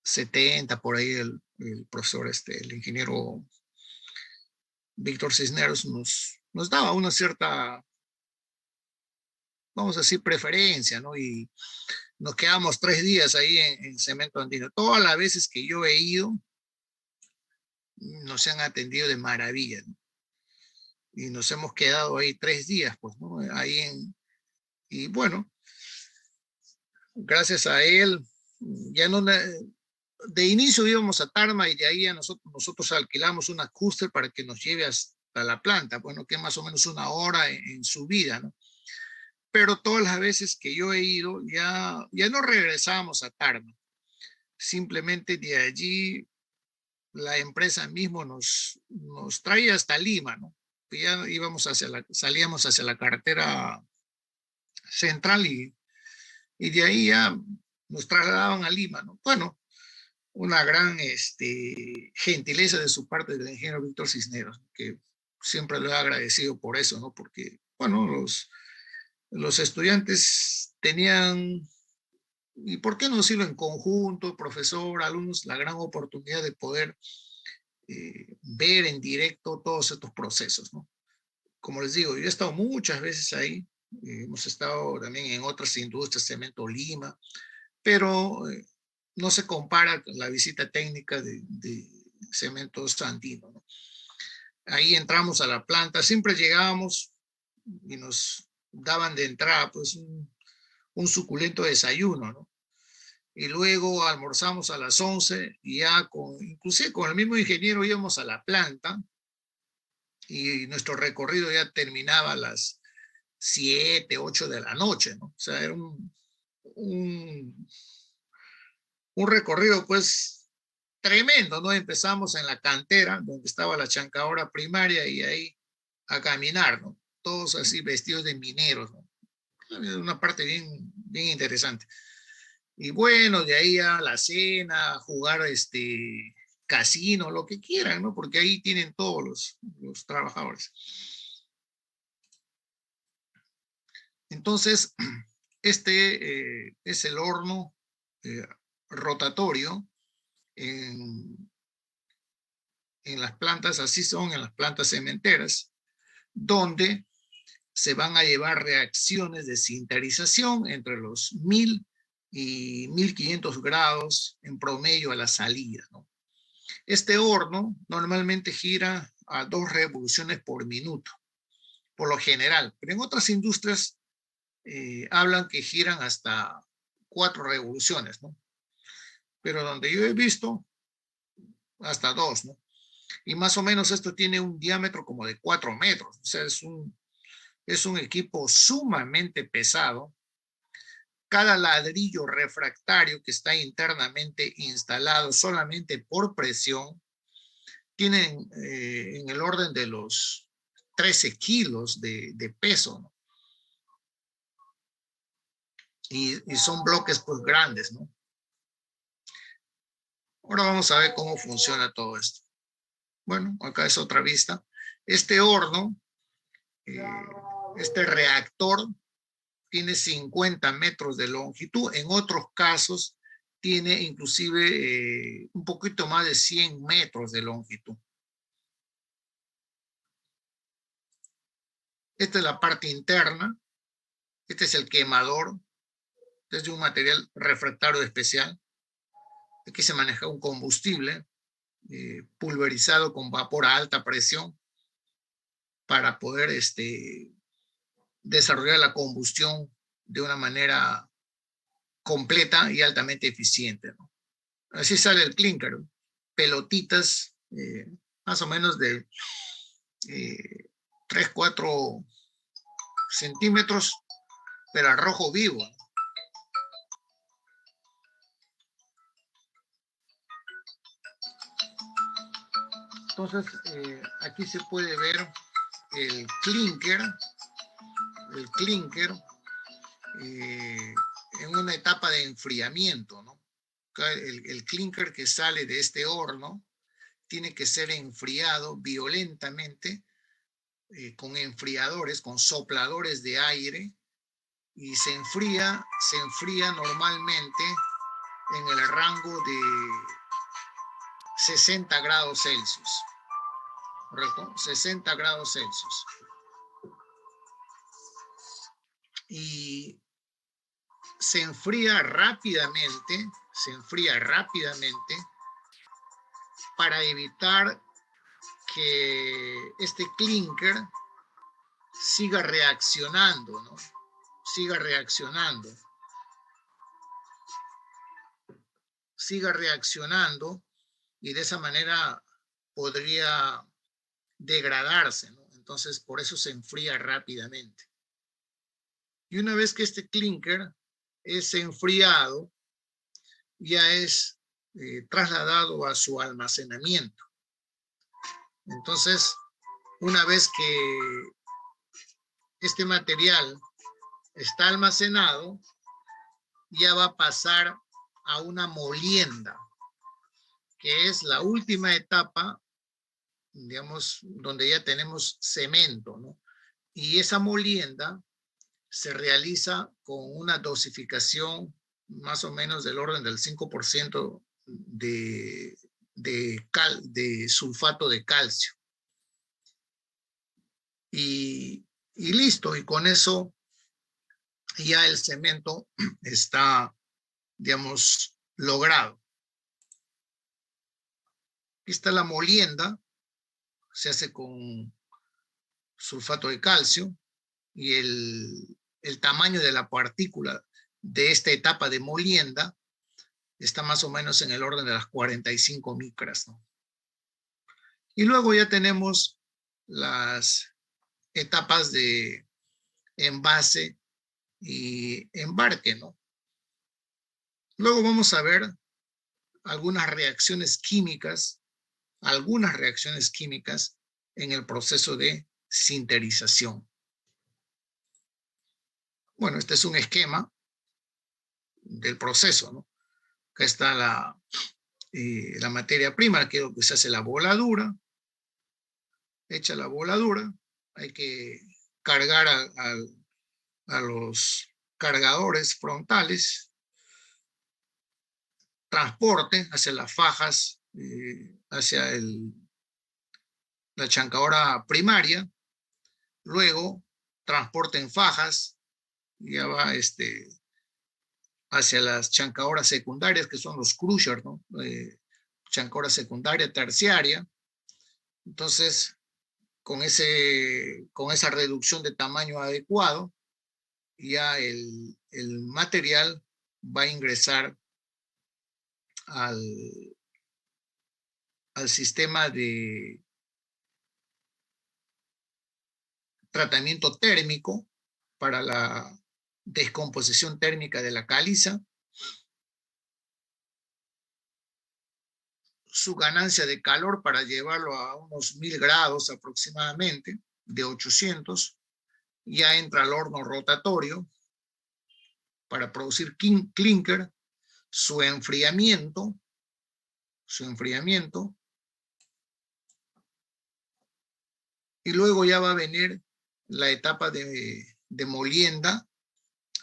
70, por ahí el profesor, el ingeniero Víctor Cisneros nos daba una cierta vamos a decir, preferencia, ¿no? Y nos quedamos 3 días ahí en Cemento Andino. Todas las veces que yo he ido, nos han atendido de maravilla, ¿no? Y nos hemos quedado ahí 3 días, pues, ¿no? Y bueno, gracias a él, ya no, de inicio íbamos a Tarma y de ahí a nosotros alquilamos una Custer para que nos lleve hasta la planta, bueno, que es más o menos una hora en subida, ¿no? Pero todas las veces que yo he ido, ya no regresamos a Tarma. Simplemente de allí la empresa mismo nos trae hasta Lima, ¿no? Y ya salíamos hacia la carretera central y de ahí ya nos trasladaban a Lima, ¿no? Bueno, una gran gentileza de su parte del ingeniero Víctor Cisneros, que siempre lo he agradecido por eso, ¿no? Porque, bueno, los estudiantes tenían, y por qué no decirlo en conjunto, profesor, alumnos, la gran oportunidad de poder ver en directo todos estos procesos, ¿no? Como les digo, yo he estado muchas veces ahí, hemos estado también en otras industrias, Cemento Lima, pero no se compara con la visita técnica de Cemento Andino, ¿no? Ahí entramos a la planta, siempre llegábamos y nos daban de entrada pues un suculento desayuno, ¿no? Y luego almorzamos a las 11 y ya inclusive con el mismo ingeniero íbamos a la planta y nuestro recorrido ya terminaba a las 7, 8 de la noche, ¿no? O sea, era un, un recorrido pues tremendo, ¿no? Empezamos en la cantera, donde estaba la chancadora primaria y ahí a caminar, ¿no? Todos así vestidos de mineros, ¿no? Una parte bien interesante. Y bueno, de ahí a la cena, jugar casino, lo que quieran, ¿no? Porque ahí tienen todos los trabajadores. Entonces, es el horno rotatorio en las plantas, así son en las plantas cementeras, donde se van a llevar reacciones de sinterización entre los 1000 y 1500 grados en promedio a la salida, ¿no? Este horno normalmente gira a 2 revoluciones por minuto, por lo general, pero en otras industrias hablan que giran hasta 4 revoluciones, ¿no? Pero donde yo he visto, hasta 2, ¿no? Y más o menos esto tiene un diámetro como de 4 metros, o sea, es un equipo sumamente pesado. Cada ladrillo refractario que está internamente instalado solamente por presión tienen en el orden de los 13 kilos de peso, ¿no? Y son bloques pues grandes, ¿no? Ahora vamos a ver cómo funciona todo esto. Bueno, acá es otra vista. Este horno, eh, este reactor tiene 50 metros de longitud. En otros casos tiene inclusive un poquito más de 100 metros de longitud. Esta es la parte interna. Este es el quemador. Este es de un material refractario especial. Aquí se maneja un combustible pulverizado con vapor a alta presión para poder desarrollar la combustión de una manera completa y altamente eficiente, ¿no? Así sale el clinker, pelotitas más o menos de 3, 4 centímetros, pero al rojo vivo, ¿no? Entonces, aquí se puede ver el clinker en una etapa de enfriamiento, ¿no? El clinker que sale de este horno tiene que ser enfriado violentamente con enfriadores, con sopladores de aire, y se enfría normalmente en el rango de 60 grados Celsius, ¿correcto? 60 grados Celsius. y se enfría rápidamente para evitar que este clinker siga reaccionando, ¿no? Siga reaccionando y de esa manera podría degradarse, ¿no? Entonces, por eso se enfría rápidamente. Y una vez que este clinker es enfriado, ya es trasladado a su almacenamiento. Entonces, una vez que este material está almacenado, ya va a pasar a una molienda, que es la última etapa, digamos, donde ya tenemos cemento, ¿no? Y esa molienda se realiza con una dosificación más o menos del orden del 5% de sulfato de calcio. Y listo, y con eso ya el cemento está, digamos, logrado. Aquí está la molienda, se hace con sulfato de calcio y el tamaño de la partícula de esta etapa de molienda está más o menos en el orden de las 45 micras, ¿no? Y luego ya tenemos las etapas de envase y embarque, ¿no? Luego vamos a ver algunas reacciones químicas en el proceso de sinterización. Bueno, este es un esquema del proceso, ¿no? Acá está la materia prima, que se hace la voladura. Hecha la voladura, hay que cargar a los cargadores frontales, transporte hacia las fajas, hacia la chancadora primaria, luego transporte en fajas, ya va hacia las chancadoras secundarias, que son los crushers, ¿no? Chancadora secundaria, terciaria. Entonces, con esa reducción de tamaño adecuado, ya el material va a ingresar al sistema de tratamiento térmico para la descomposición térmica de la caliza. Su ganancia de calor para llevarlo a unos 1000 grados aproximadamente, de 800, ya entra al horno rotatorio para producir clinker, su enfriamiento, y luego ya va a venir la etapa de molienda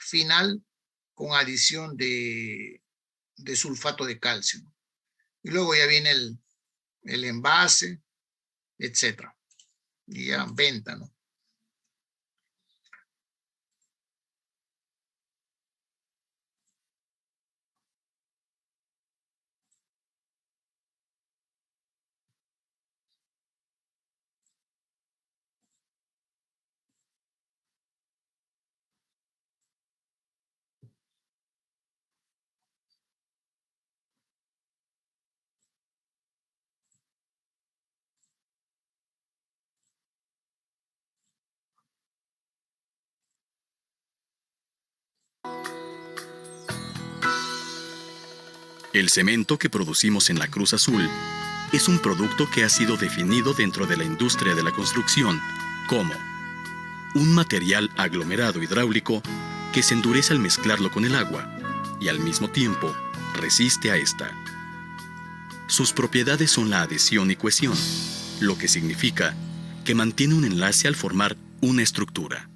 final con adición de sulfato de calcio. Y luego ya viene el envase, etcétera. Y ya venta, ¿no? El cemento que producimos en la Cruz Azul es un producto que ha sido definido dentro de la industria de la construcción como un material aglomerado hidráulico que se endurece al mezclarlo con el agua y al mismo tiempo resiste a esta. Sus propiedades son la adhesión y cohesión, lo que significa que mantiene un enlace al formar una estructura.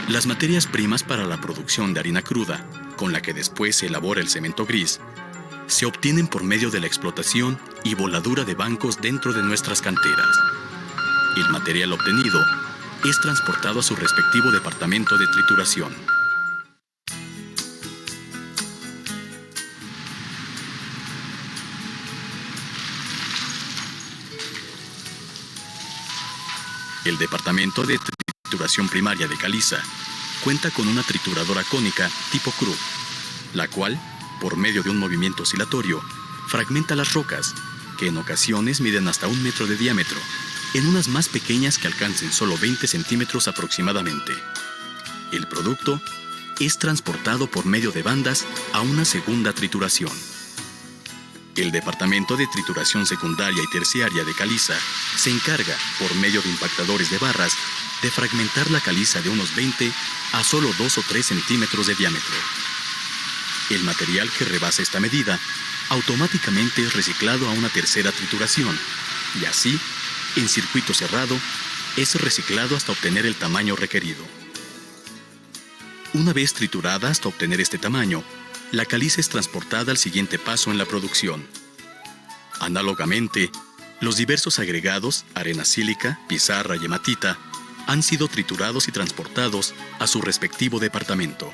Las materias primas para la producción de harina cruda, con la que después se elabora el cemento gris, se obtienen por medio de la explotación y voladura de bancos dentro de nuestras canteras. El material obtenido es transportado a su respectivo departamento de trituración. El departamento de trituración primaria de Caliza cuenta con una trituradora cónica tipo cruz, la cual, por medio de un movimiento oscilatorio, fragmenta las rocas, que en ocasiones miden hasta 1 metro de diámetro, en unas más pequeñas que alcancen solo 20 centímetros aproximadamente. El producto es transportado por medio de bandas a una segunda trituración. El Departamento de Trituración Secundaria y Terciaria de Caliza se encarga, por medio de impactadores de barras, de fragmentar la caliza de unos 20 a solo 2 o 3 centímetros de diámetro. El material que rebasa esta medida automáticamente es reciclado a una tercera trituración y así, en circuito cerrado, es reciclado hasta obtener el tamaño requerido. Una vez triturada hasta obtener este tamaño, la caliza es transportada al siguiente paso en la producción. Análogamente, los diversos agregados, arena sílica, pizarra y hematita, han sido triturados y transportados a su respectivo departamento.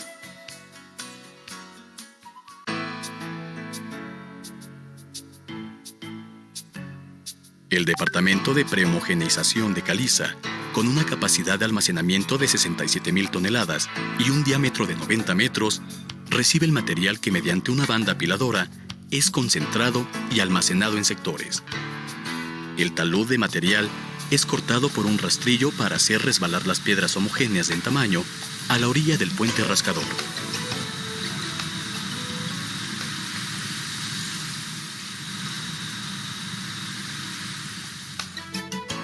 El Departamento de Prehomogeneización de Caliza, con una capacidad de almacenamiento de 67.000 toneladas y un diámetro de 90 metros, recibe el material que mediante una banda apiladora es concentrado y almacenado en sectores. El talud de material es cortado por un rastrillo para hacer resbalar las piedras homogéneas en tamaño a la orilla del puente rascador.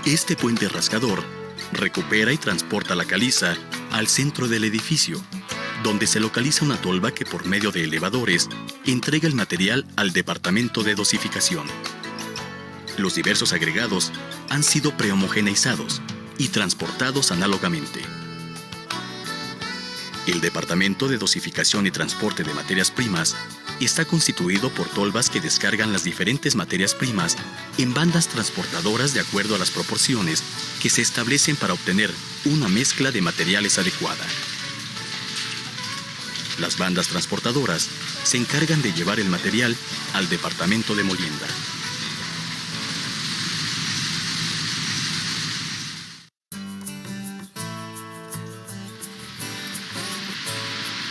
Este puente rascador recupera y transporta la caliza al centro del edificio, donde se localiza una tolva que por medio de elevadores entrega el material al departamento de dosificación. Los diversos agregados han sido prehomogeneizados y transportados análogamente. El Departamento de Dosificación y Transporte de Materias Primas está constituido por tolvas que descargan las diferentes materias primas en bandas transportadoras de acuerdo a las proporciones que se establecen para obtener una mezcla de materiales adecuada. Las bandas transportadoras se encargan de llevar el material al departamento de molienda.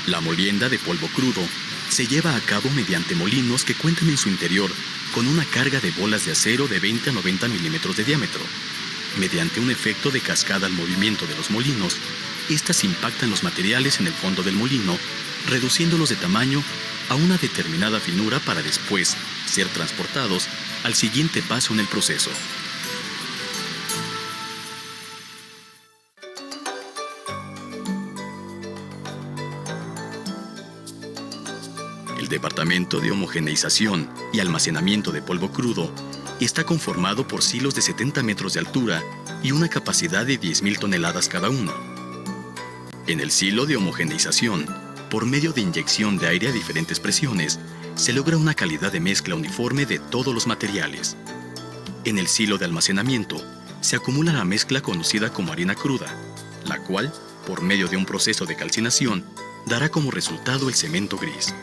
La molienda de polvo crudo se lleva a cabo mediante molinos que cuentan en su interior con una carga de bolas de acero de 20 a 90 milímetros de diámetro. Mediante un efecto de cascada al movimiento de los molinos, estas impactan los materiales en el fondo del molino, reduciéndolos de tamaño a una determinada finura para después ser transportados al siguiente paso en el proceso. El Departamento de Homogeneización y Almacenamiento de Polvo Crudo está conformado por silos de 70 metros de altura y una capacidad de 10.000 toneladas cada uno. En el silo de homogeneización, por medio de inyección de aire a diferentes presiones, se logra una calidad de mezcla uniforme de todos los materiales. En el silo de almacenamiento, se acumula la mezcla conocida como harina cruda, la cual, por medio de un proceso de calcinación, dará como resultado el cemento gris.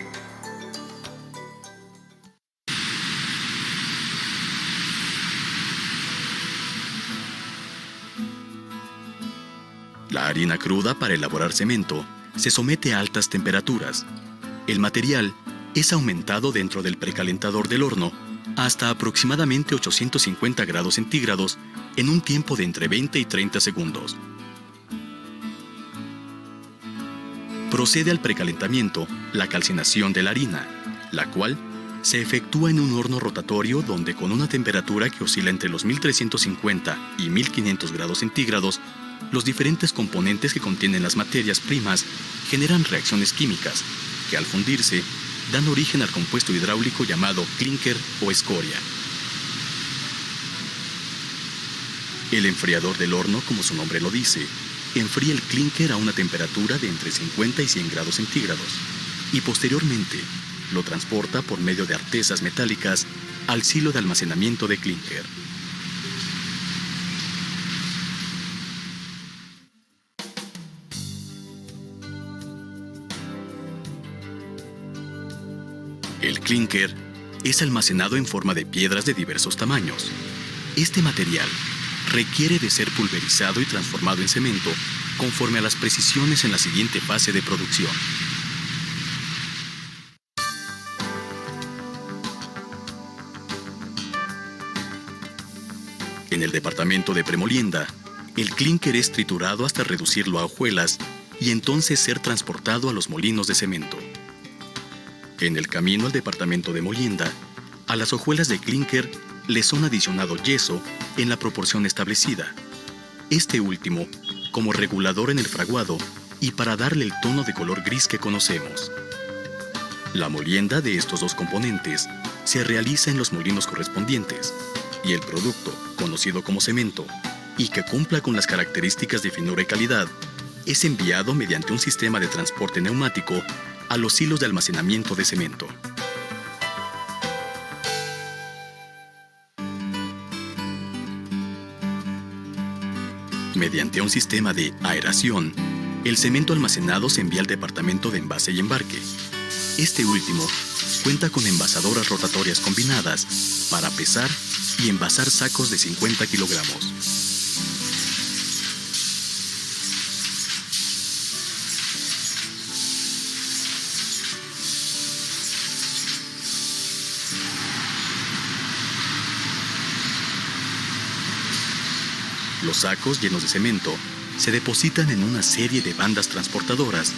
La harina cruda para elaborar cemento se somete a altas temperaturas. El material es aumentado dentro del precalentador del horno hasta aproximadamente 850 grados centígrados en un tiempo de entre 20 y 30 segundos. Procede al precalentamiento la calcinación de la harina, la cual se efectúa en un horno rotatorio donde con una temperatura que oscila entre los 1350 y 1500 grados centígrados, los diferentes componentes que contienen las materias primas generan reacciones químicas que al fundirse dan origen al compuesto hidráulico llamado clínker o escoria. El enfriador del horno, como su nombre lo dice, enfría el clínker a una temperatura de entre 50 y 100 grados centígrados y posteriormente lo transporta por medio de artesas metálicas al silo de almacenamiento de clínker. clínker es almacenado en forma de piedras de diversos tamaños. Este material requiere de ser pulverizado y transformado en cemento conforme a las precisiones en la siguiente fase de producción. En el departamento de premolienda, el clínker es triturado hasta reducirlo a hojuelas y entonces ser transportado a los molinos de cemento. En el camino al departamento de molienda, a las hojuelas de clínker les son adicionado yeso en la proporción establecida. Este último como regulador en el fraguado y para darle el tono de color gris que conocemos. La molienda de estos dos componentes se realiza en los molinos correspondientes y el producto, conocido como cemento, y que cumpla con las características de finura y calidad, es enviado mediante un sistema de transporte neumático a los hilos de almacenamiento de cemento. Mediante un sistema de aeración, el cemento almacenado se envía al departamento de envase y embarque. Este último cuenta con envasadoras rotatorias combinadas para pesar y envasar sacos de 50 kilogramos. Los sacos llenos de cemento se depositan en una serie de bandas transportadoras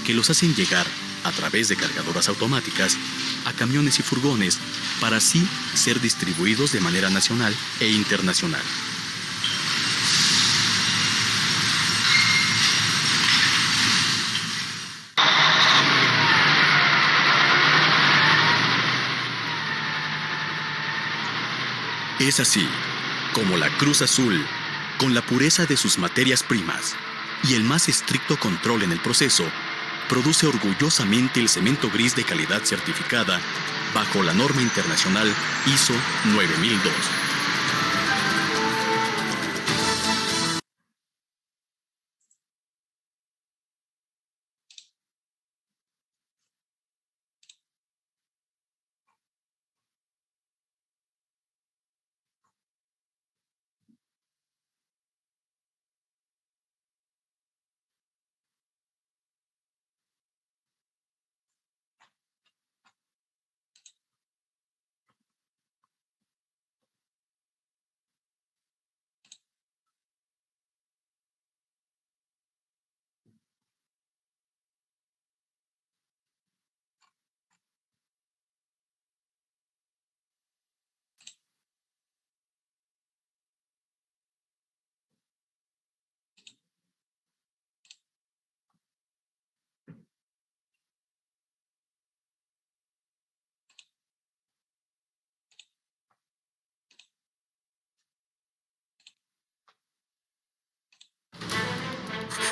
que los hacen llegar, a través de cargadoras automáticas, a camiones y furgones para así ser distribuidos de manera nacional e internacional. Es así como la Cruz Azul, con la pureza de sus materias primas y el más estricto control en el proceso, produce orgullosamente el cemento gris de calidad certificada bajo la norma internacional ISO 9002.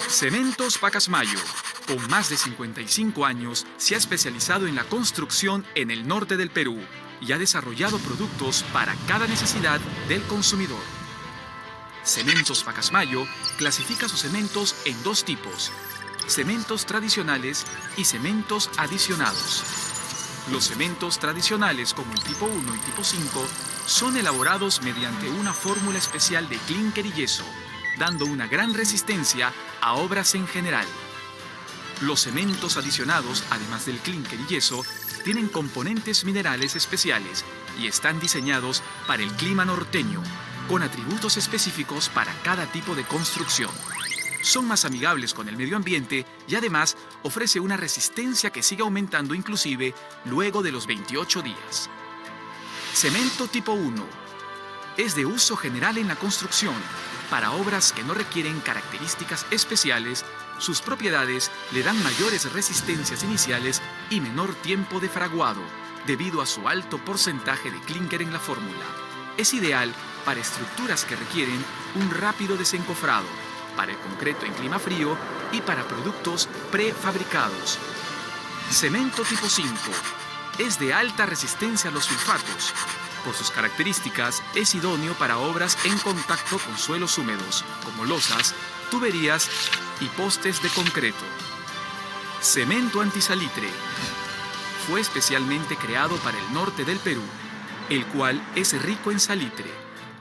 Cementos Pacasmayo, con más de 55 años, se ha especializado en la construcción en el norte del Perú y ha desarrollado productos para cada necesidad del consumidor. Cementos Pacasmayo clasifica sus cementos en dos tipos: cementos tradicionales y cementos adicionados. Los cementos tradicionales, como el tipo 1 y tipo 5, son elaborados mediante una fórmula especial de clínker y yeso, dando una gran resistencia a obras en general. Los cementos adicionados, además del clínker y yeso, tienen componentes minerales especiales y están diseñados para el clima norteño, con atributos específicos para cada tipo de construcción. Son más amigables con el medio ambiente y además ofrece una resistencia que sigue aumentando inclusive luego de los 28 días. Cemento tipo 1. Es de uso general en la construcción. Para obras que no requieren características especiales, sus propiedades le dan mayores resistencias iniciales y menor tiempo de fraguado, debido a su alto porcentaje de clínker en la fórmula. Es ideal para estructuras que requieren un rápido desencofrado, para el concreto en clima frío y para productos prefabricados. Cemento tipo 5. Es de alta resistencia a los sulfatos. Por sus características, es idóneo para obras en contacto con suelos húmedos, como losas, tuberías y postes de concreto. Cemento antisalitre. fue especialmente creado para el norte del Perú, el cual es rico en salitre,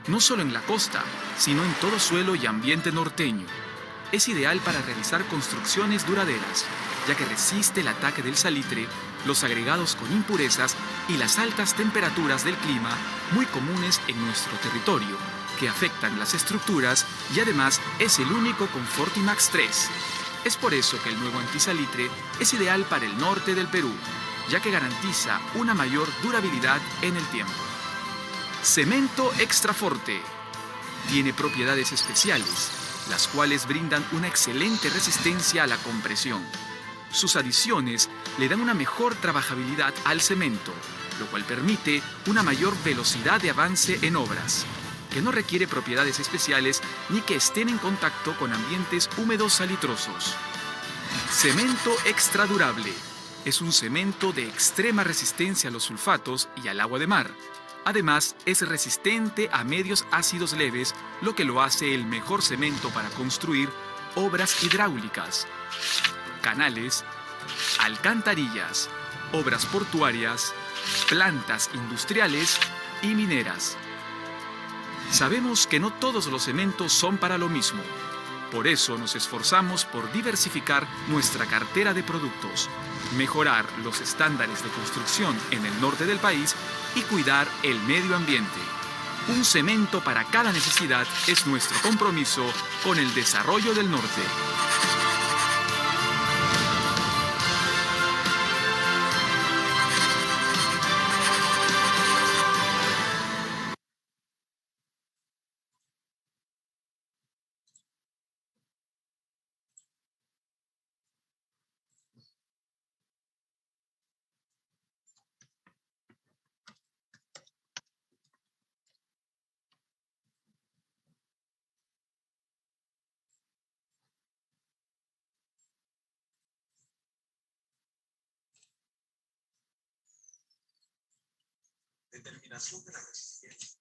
no solo en la costa, sino en todo suelo y ambiente norteño. Es ideal para realizar construcciones duraderas, ya que resiste el ataque del salitre, los agregados con impurezas y las altas temperaturas del clima muy comunes en nuestro territorio, que afectan las estructuras y además es el único con Fortimax 3. Es por eso que el nuevo antisalitre es ideal para el norte del Perú, ya que garantiza una mayor durabilidad en el tiempo. Cemento Extraforte. Tiene propiedades especiales, las cuales brindan una excelente resistencia a la compresión. Sus adiciones le dan una mejor trabajabilidad al cemento, lo cual permite una mayor velocidad de avance en obras, que no requiere propiedades especiales ni que estén en contacto con ambientes húmedos salitrosos. Cemento Extra Durable. Es un cemento de extrema resistencia a los sulfatos y al agua de mar. Además, es resistente a medios ácidos leves, lo que lo hace el mejor cemento para construir obras hidráulicas, canales, alcantarillas, obras portuarias, plantas industriales y mineras. Sabemos que no todos los cementos son para lo mismo. Por eso nos esforzamos por diversificar nuestra cartera de productos, mejorar los estándares de construcción en el norte del país y cuidar el medio ambiente. Un cemento para cada necesidad es nuestro compromiso con el desarrollo del norte. Determinación de la resistencia.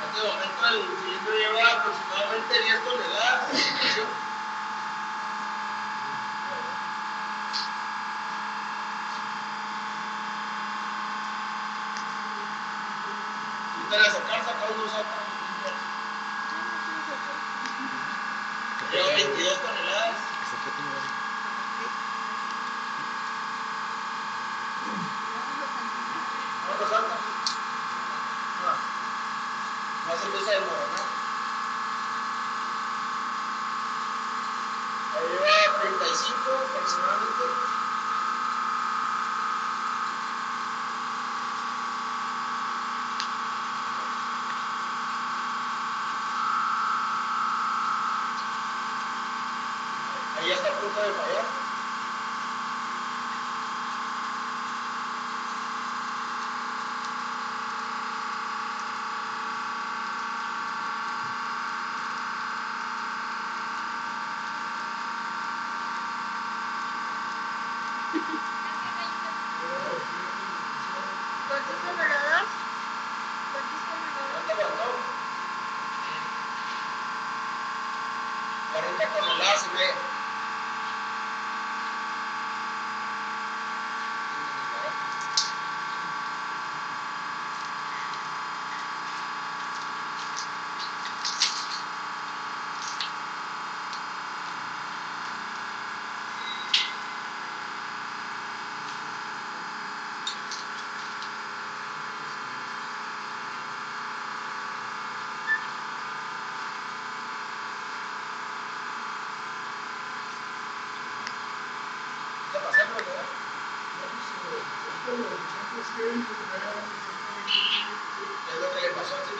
En este momento el cilindro lleva aproximadamente 10 toneladas de presión. Si te la sacar uno saca. Lleva 22 toneladas. No lo saca. No se empieza a desmoronar. Ahí lleva 35 aproximadamente. Ahí ya está a punto de fallar. ¿Cuánto aguantó? 40 toneladas y media. ¿Está pasando, verdad? Es lo que le pasó a ti.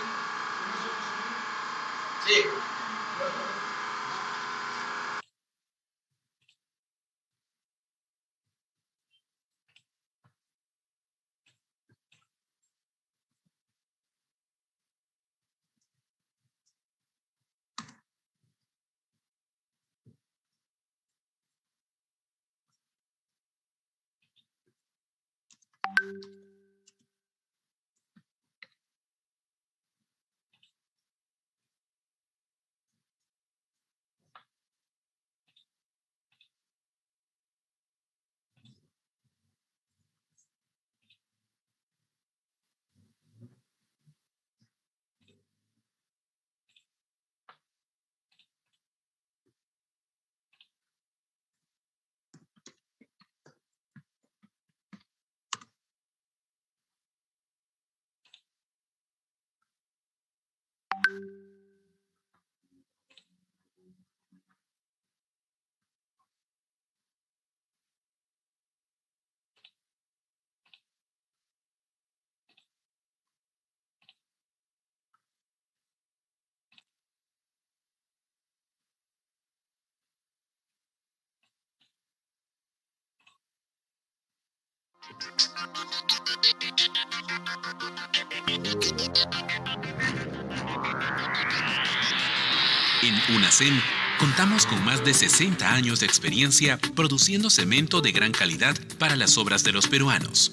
En UNACEM contamos con más de 60 años de experiencia produciendo cemento de gran calidad para las obras de los peruanos.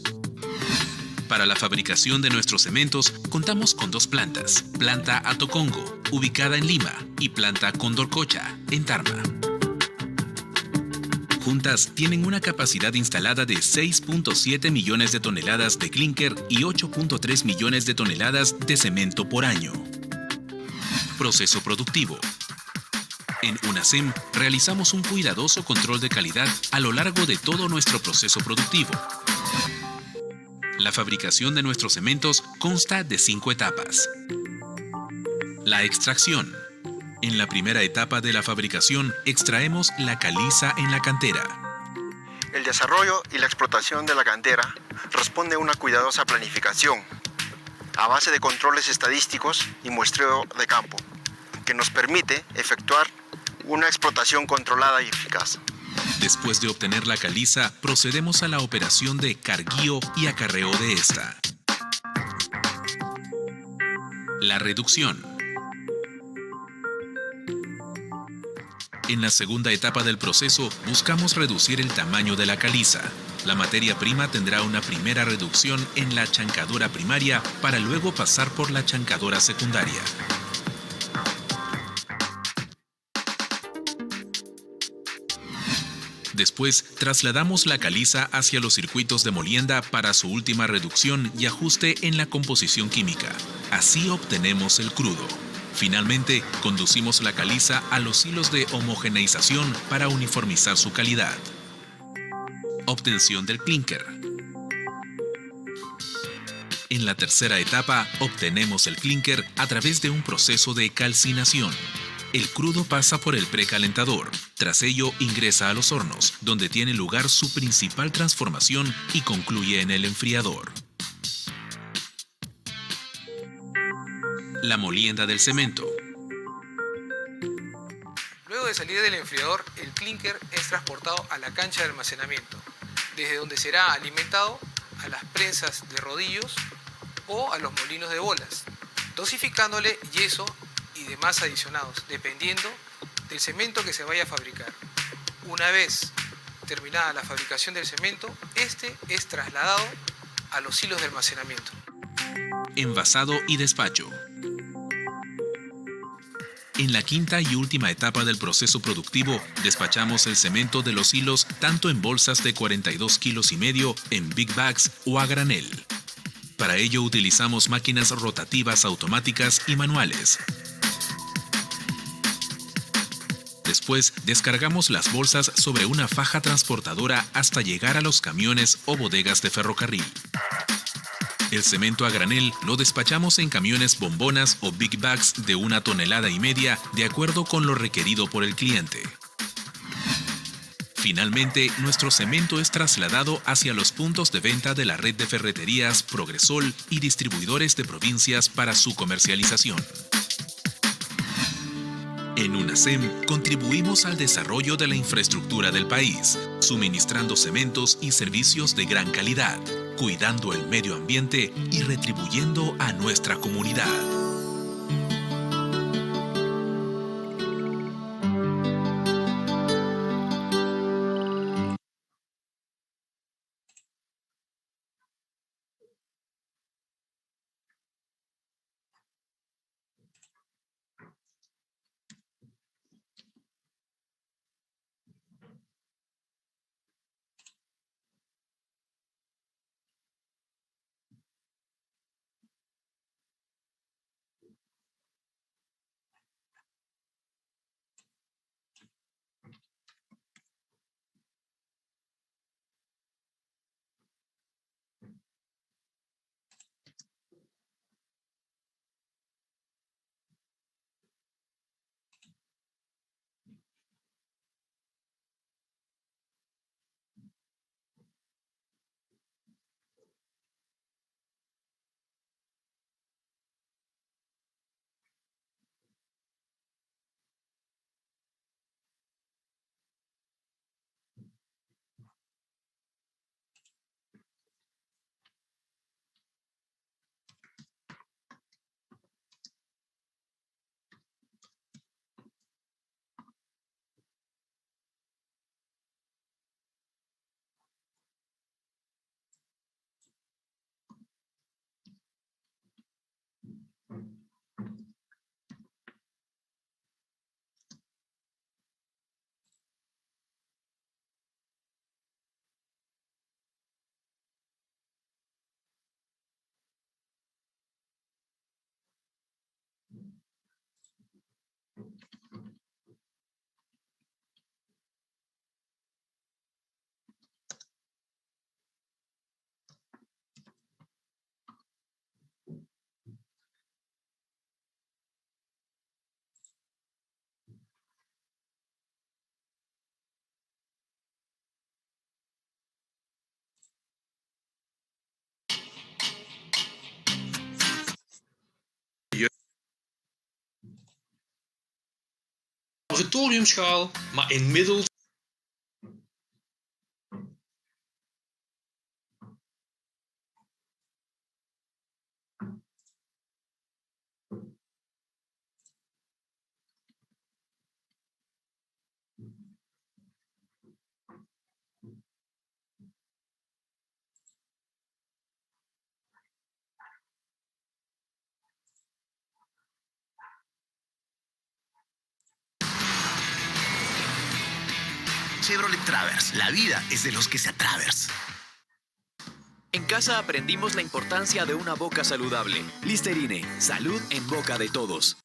Para la fabricación de nuestros cementos contamos con 2 plantas, planta Atocongo, ubicada en Lima, y planta Condorcocha, en Tarma. Juntas tienen una capacidad instalada de 6.7 millones de toneladas de clínker y 8.3 millones de toneladas de cemento por año. Proceso productivo. En UNACEM realizamos un cuidadoso control de calidad a lo largo de todo nuestro proceso productivo. La fabricación de nuestros cementos consta de 5 etapas. La extracción. En la primera etapa de la fabricación extraemos la caliza en la cantera. El desarrollo y la explotación de la cantera responde a una cuidadosa planificación a base de controles estadísticos y muestreo de campo, que nos permite efectuar una explotación controlada y eficaz. Después de obtener la caliza, procedemos a la operación de carguío y acarreo de esta. La reducción. En la segunda etapa del proceso, buscamos reducir el tamaño de la caliza. La materia prima tendrá una primera reducción en la chancadora primaria para luego pasar por la chancadora secundaria. Después, trasladamos la caliza hacia los circuitos de molienda para su última reducción y ajuste en la composición química. Así obtenemos el crudo. Finalmente, conducimos la caliza a los hilos de homogeneización para uniformizar su calidad. Obtención del clínker. En la tercera etapa, obtenemos el clínker a través de un proceso de calcinación. El crudo pasa por el precalentador. Tras ello, ingresa a los hornos, donde tiene lugar su principal transformación y concluye en el enfriador. La molienda del cemento. Luego de salir del enfriador, el clínker es transportado a la cancha de almacenamiento, desde donde será alimentado a las presas de rodillos o a los molinos de bolas, dosificándole yeso y demás adicionados, dependiendo del cemento que se vaya a fabricar. Una vez terminada la fabricación del cemento, este es trasladado a los hilos de almacenamiento. Envasado y despacho. En la quinta y última etapa del proceso productivo, despachamos el cemento de los hilos tanto en bolsas de 42,5 kilos, en big bags o a granel. Para ello utilizamos máquinas rotativas automáticas y manuales. Después, descargamos las bolsas sobre una faja transportadora hasta llegar a los camiones o bodegas de ferrocarril. El cemento a granel lo despachamos en camiones bombonas o big bags de 1,5 toneladas de acuerdo con lo requerido por el cliente. Finalmente, nuestro cemento es trasladado hacia los puntos de venta de la red de ferreterías Progresol y distribuidores de provincias para su comercialización. En UNACEM contribuimos al desarrollo de la infraestructura del país, suministrando cementos y servicios de gran calidad, cuidando el medio ambiente y retribuyendo a nuestra comunidad. Laboratoriumschaal, maar inmiddels Chevrolet Traverse. La vida es de los que se atravers. En casa aprendimos la importancia de una boca saludable. Listerine, salud en boca de todos.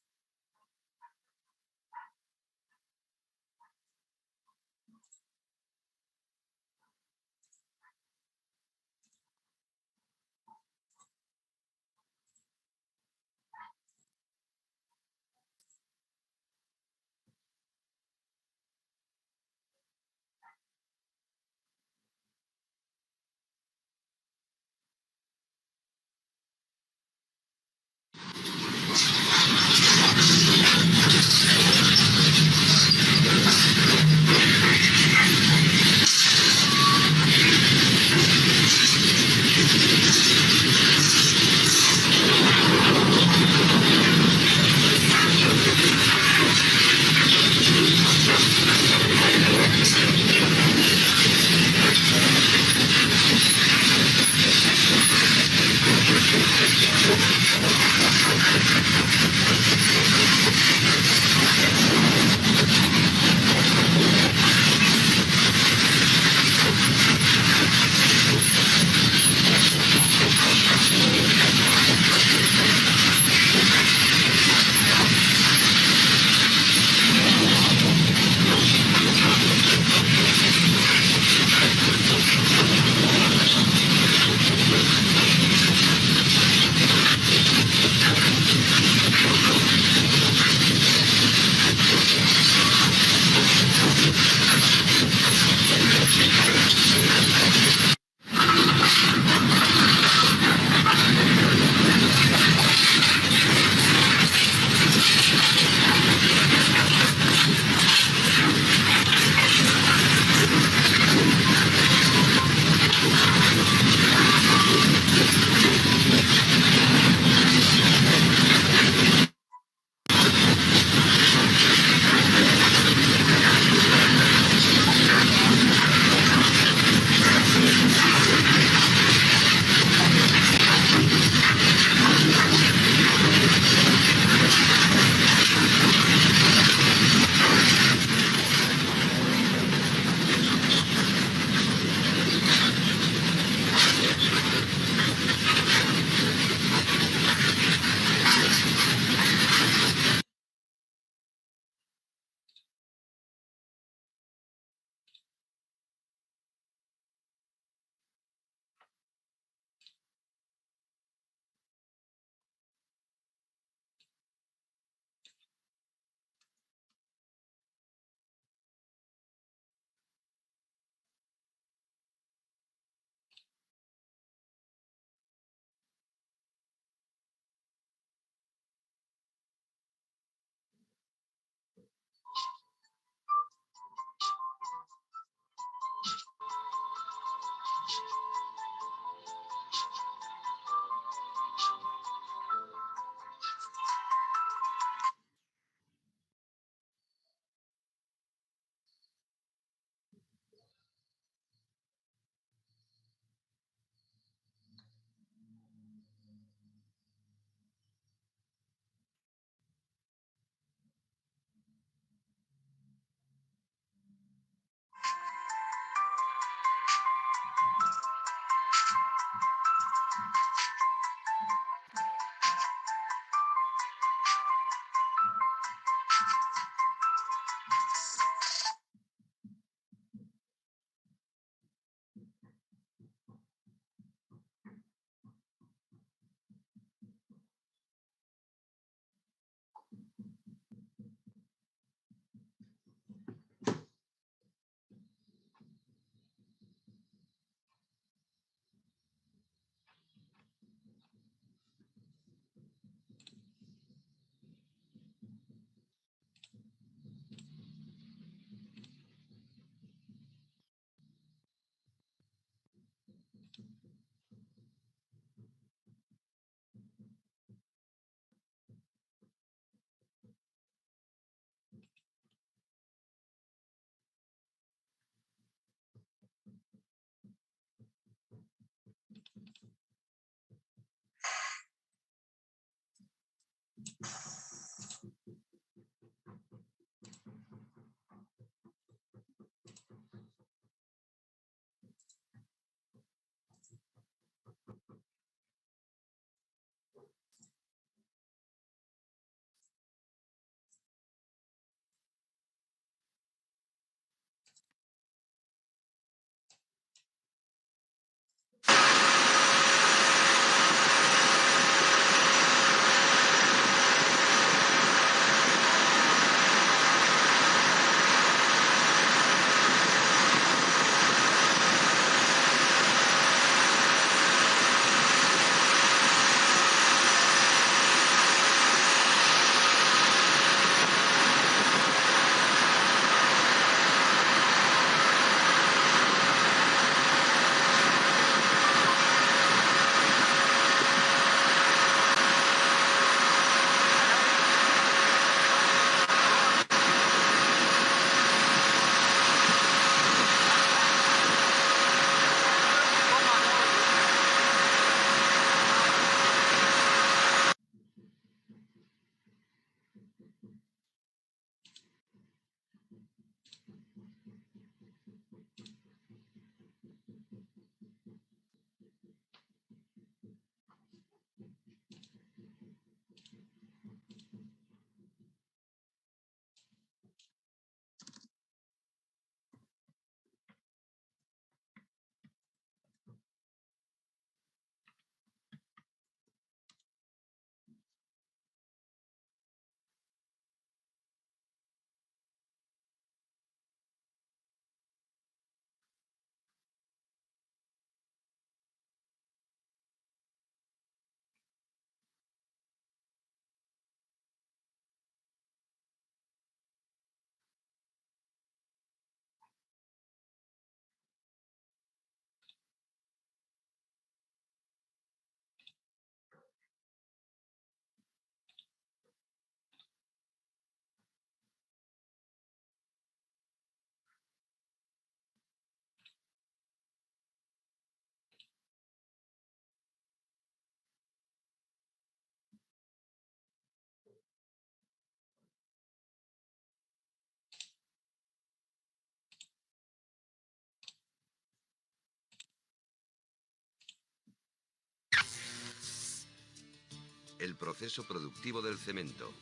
El proceso productivo del cemento.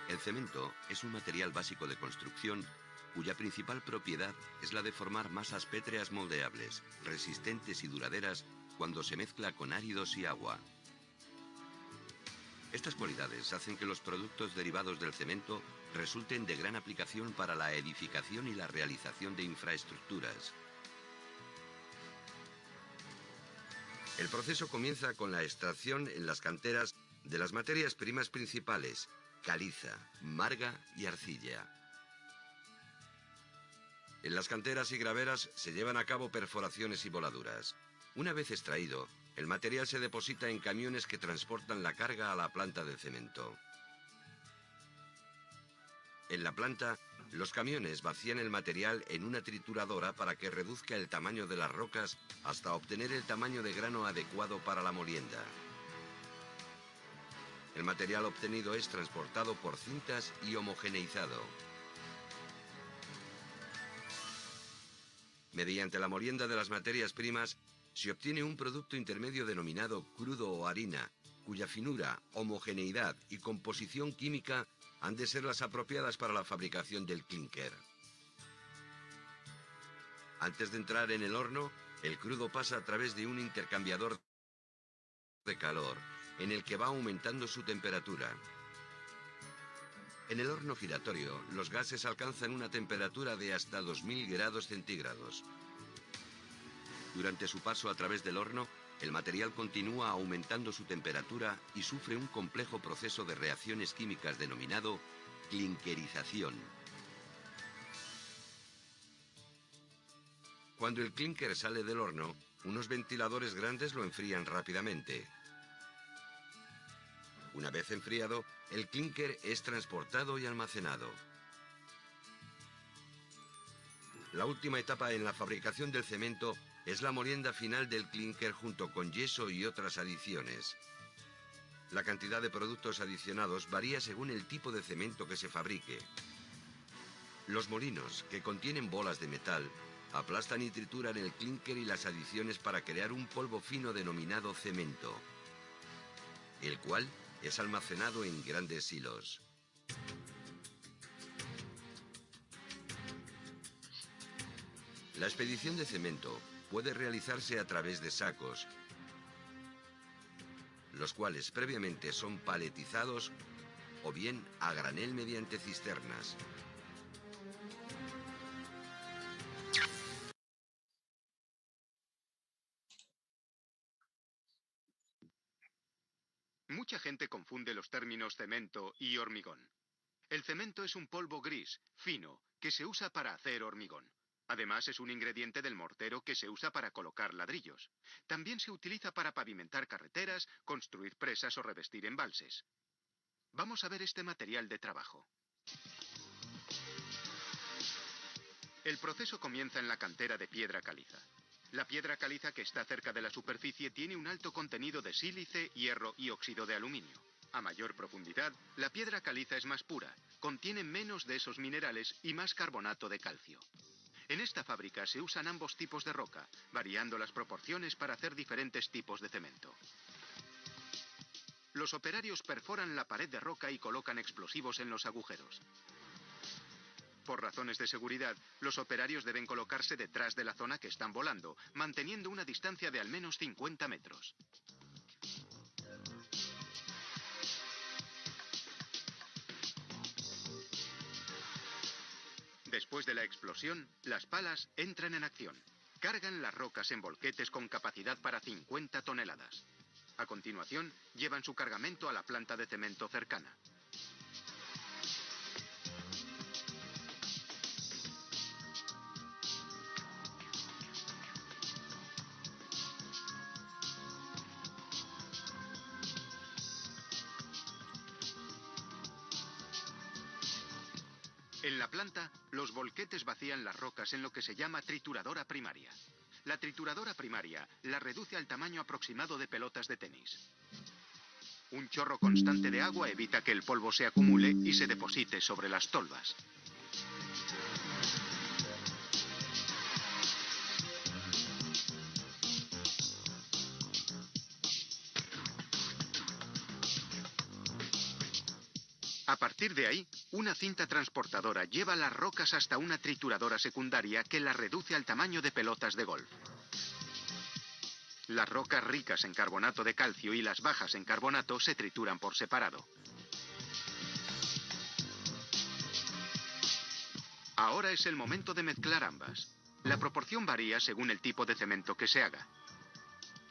El cemento es un material básico de construcción cuya principal propiedad es la de formar masas pétreas moldeables, resistentes y duraderas cuando se mezcla con áridos y agua. Estas cualidades hacen que los productos derivados del cemento resulten de gran aplicación para la edificación y la realización de infraestructuras. El proceso comienza con la extracción en las canteras de las materias primas principales: caliza, marga y arcilla. En las canteras y graveras se llevan a cabo perforaciones y voladuras. Una vez extraído, el material se deposita en camiones que transportan la carga a la planta de cemento. En la planta, los camiones vacían el material en una trituradora para que reduzca el tamaño de las rocas hasta obtener el tamaño de grano adecuado para la molienda. El material obtenido es transportado por cintas y homogeneizado. Mediante la molienda de las materias primas, se obtiene un producto intermedio denominado crudo o harina, cuya finura, homogeneidad y composición química han de ser las apropiadas para la fabricación del clinker. Antes de entrar en el horno, el crudo pasa a través de un intercambiador de calor, en el que va aumentando su temperatura. En el horno giratorio, los gases alcanzan una temperatura de hasta 2000 grados centígrados. Durante su paso a través del horno, el material continúa aumentando su temperatura y sufre un complejo proceso de reacciones químicas denominado clinkerización. Cuando el clinker sale del horno, unos ventiladores grandes lo enfrían rápidamente. Una vez enfriado, el clinker es transportado y almacenado. La última etapa en la fabricación del cemento Es la molienda final del clinker junto con yeso y otras adiciones. La cantidad de productos adicionados varía según el tipo de cemento que se fabrique. Los molinos, que contienen bolas de metal, aplastan y trituran el clinker y las adiciones para crear un polvo fino denominado cemento, el cual es almacenado en grandes silos. La expedición de cemento puede realizarse a través de sacos, los cuales previamente son paletizados o bien a granel mediante cisternas. Mucha gente confunde los términos cemento y hormigón. El cemento es un polvo gris, fino, que se usa para hacer hormigón. Además, es un ingrediente del mortero que se usa para colocar ladrillos. También se utiliza para pavimentar carreteras, construir presas o revestir embalses. Vamos a ver este material de trabajo. El proceso comienza en la cantera de piedra caliza. La piedra caliza que está cerca de la superficie tiene un alto contenido de sílice, hierro y óxido de aluminio. A mayor profundidad, la piedra caliza es más pura, contiene menos de esos minerales y más carbonato de calcio. En esta fábrica se usan ambos tipos de roca, variando las proporciones para hacer diferentes tipos de cemento. Los operarios perforan la pared de roca y colocan explosivos en los agujeros. Por razones de seguridad, los operarios deben colocarse detrás de la zona que están volando, manteniendo una distancia de al menos 50 metros. Después de la explosión, las palas entran en acción. Cargan las rocas en volquetes con capacidad para 50 toneladas. A continuación, llevan su cargamento a la planta de cemento cercana. En la planta, los volquetes vacían las rocas en lo que se llama trituradora primaria. La trituradora primaria la reduce al tamaño aproximado de pelotas de tenis. Un chorro constante de agua evita que el polvo se acumule y se deposite sobre las tolvas. A partir de ahí, una cinta transportadora lleva las rocas hasta una trituradora secundaria que las reduce al tamaño de pelotas de golf. Las rocas ricas en carbonato de calcio y las bajas en carbonato se trituran por separado. Ahora es el momento de mezclar ambas. La proporción varía según el tipo de cemento que se haga.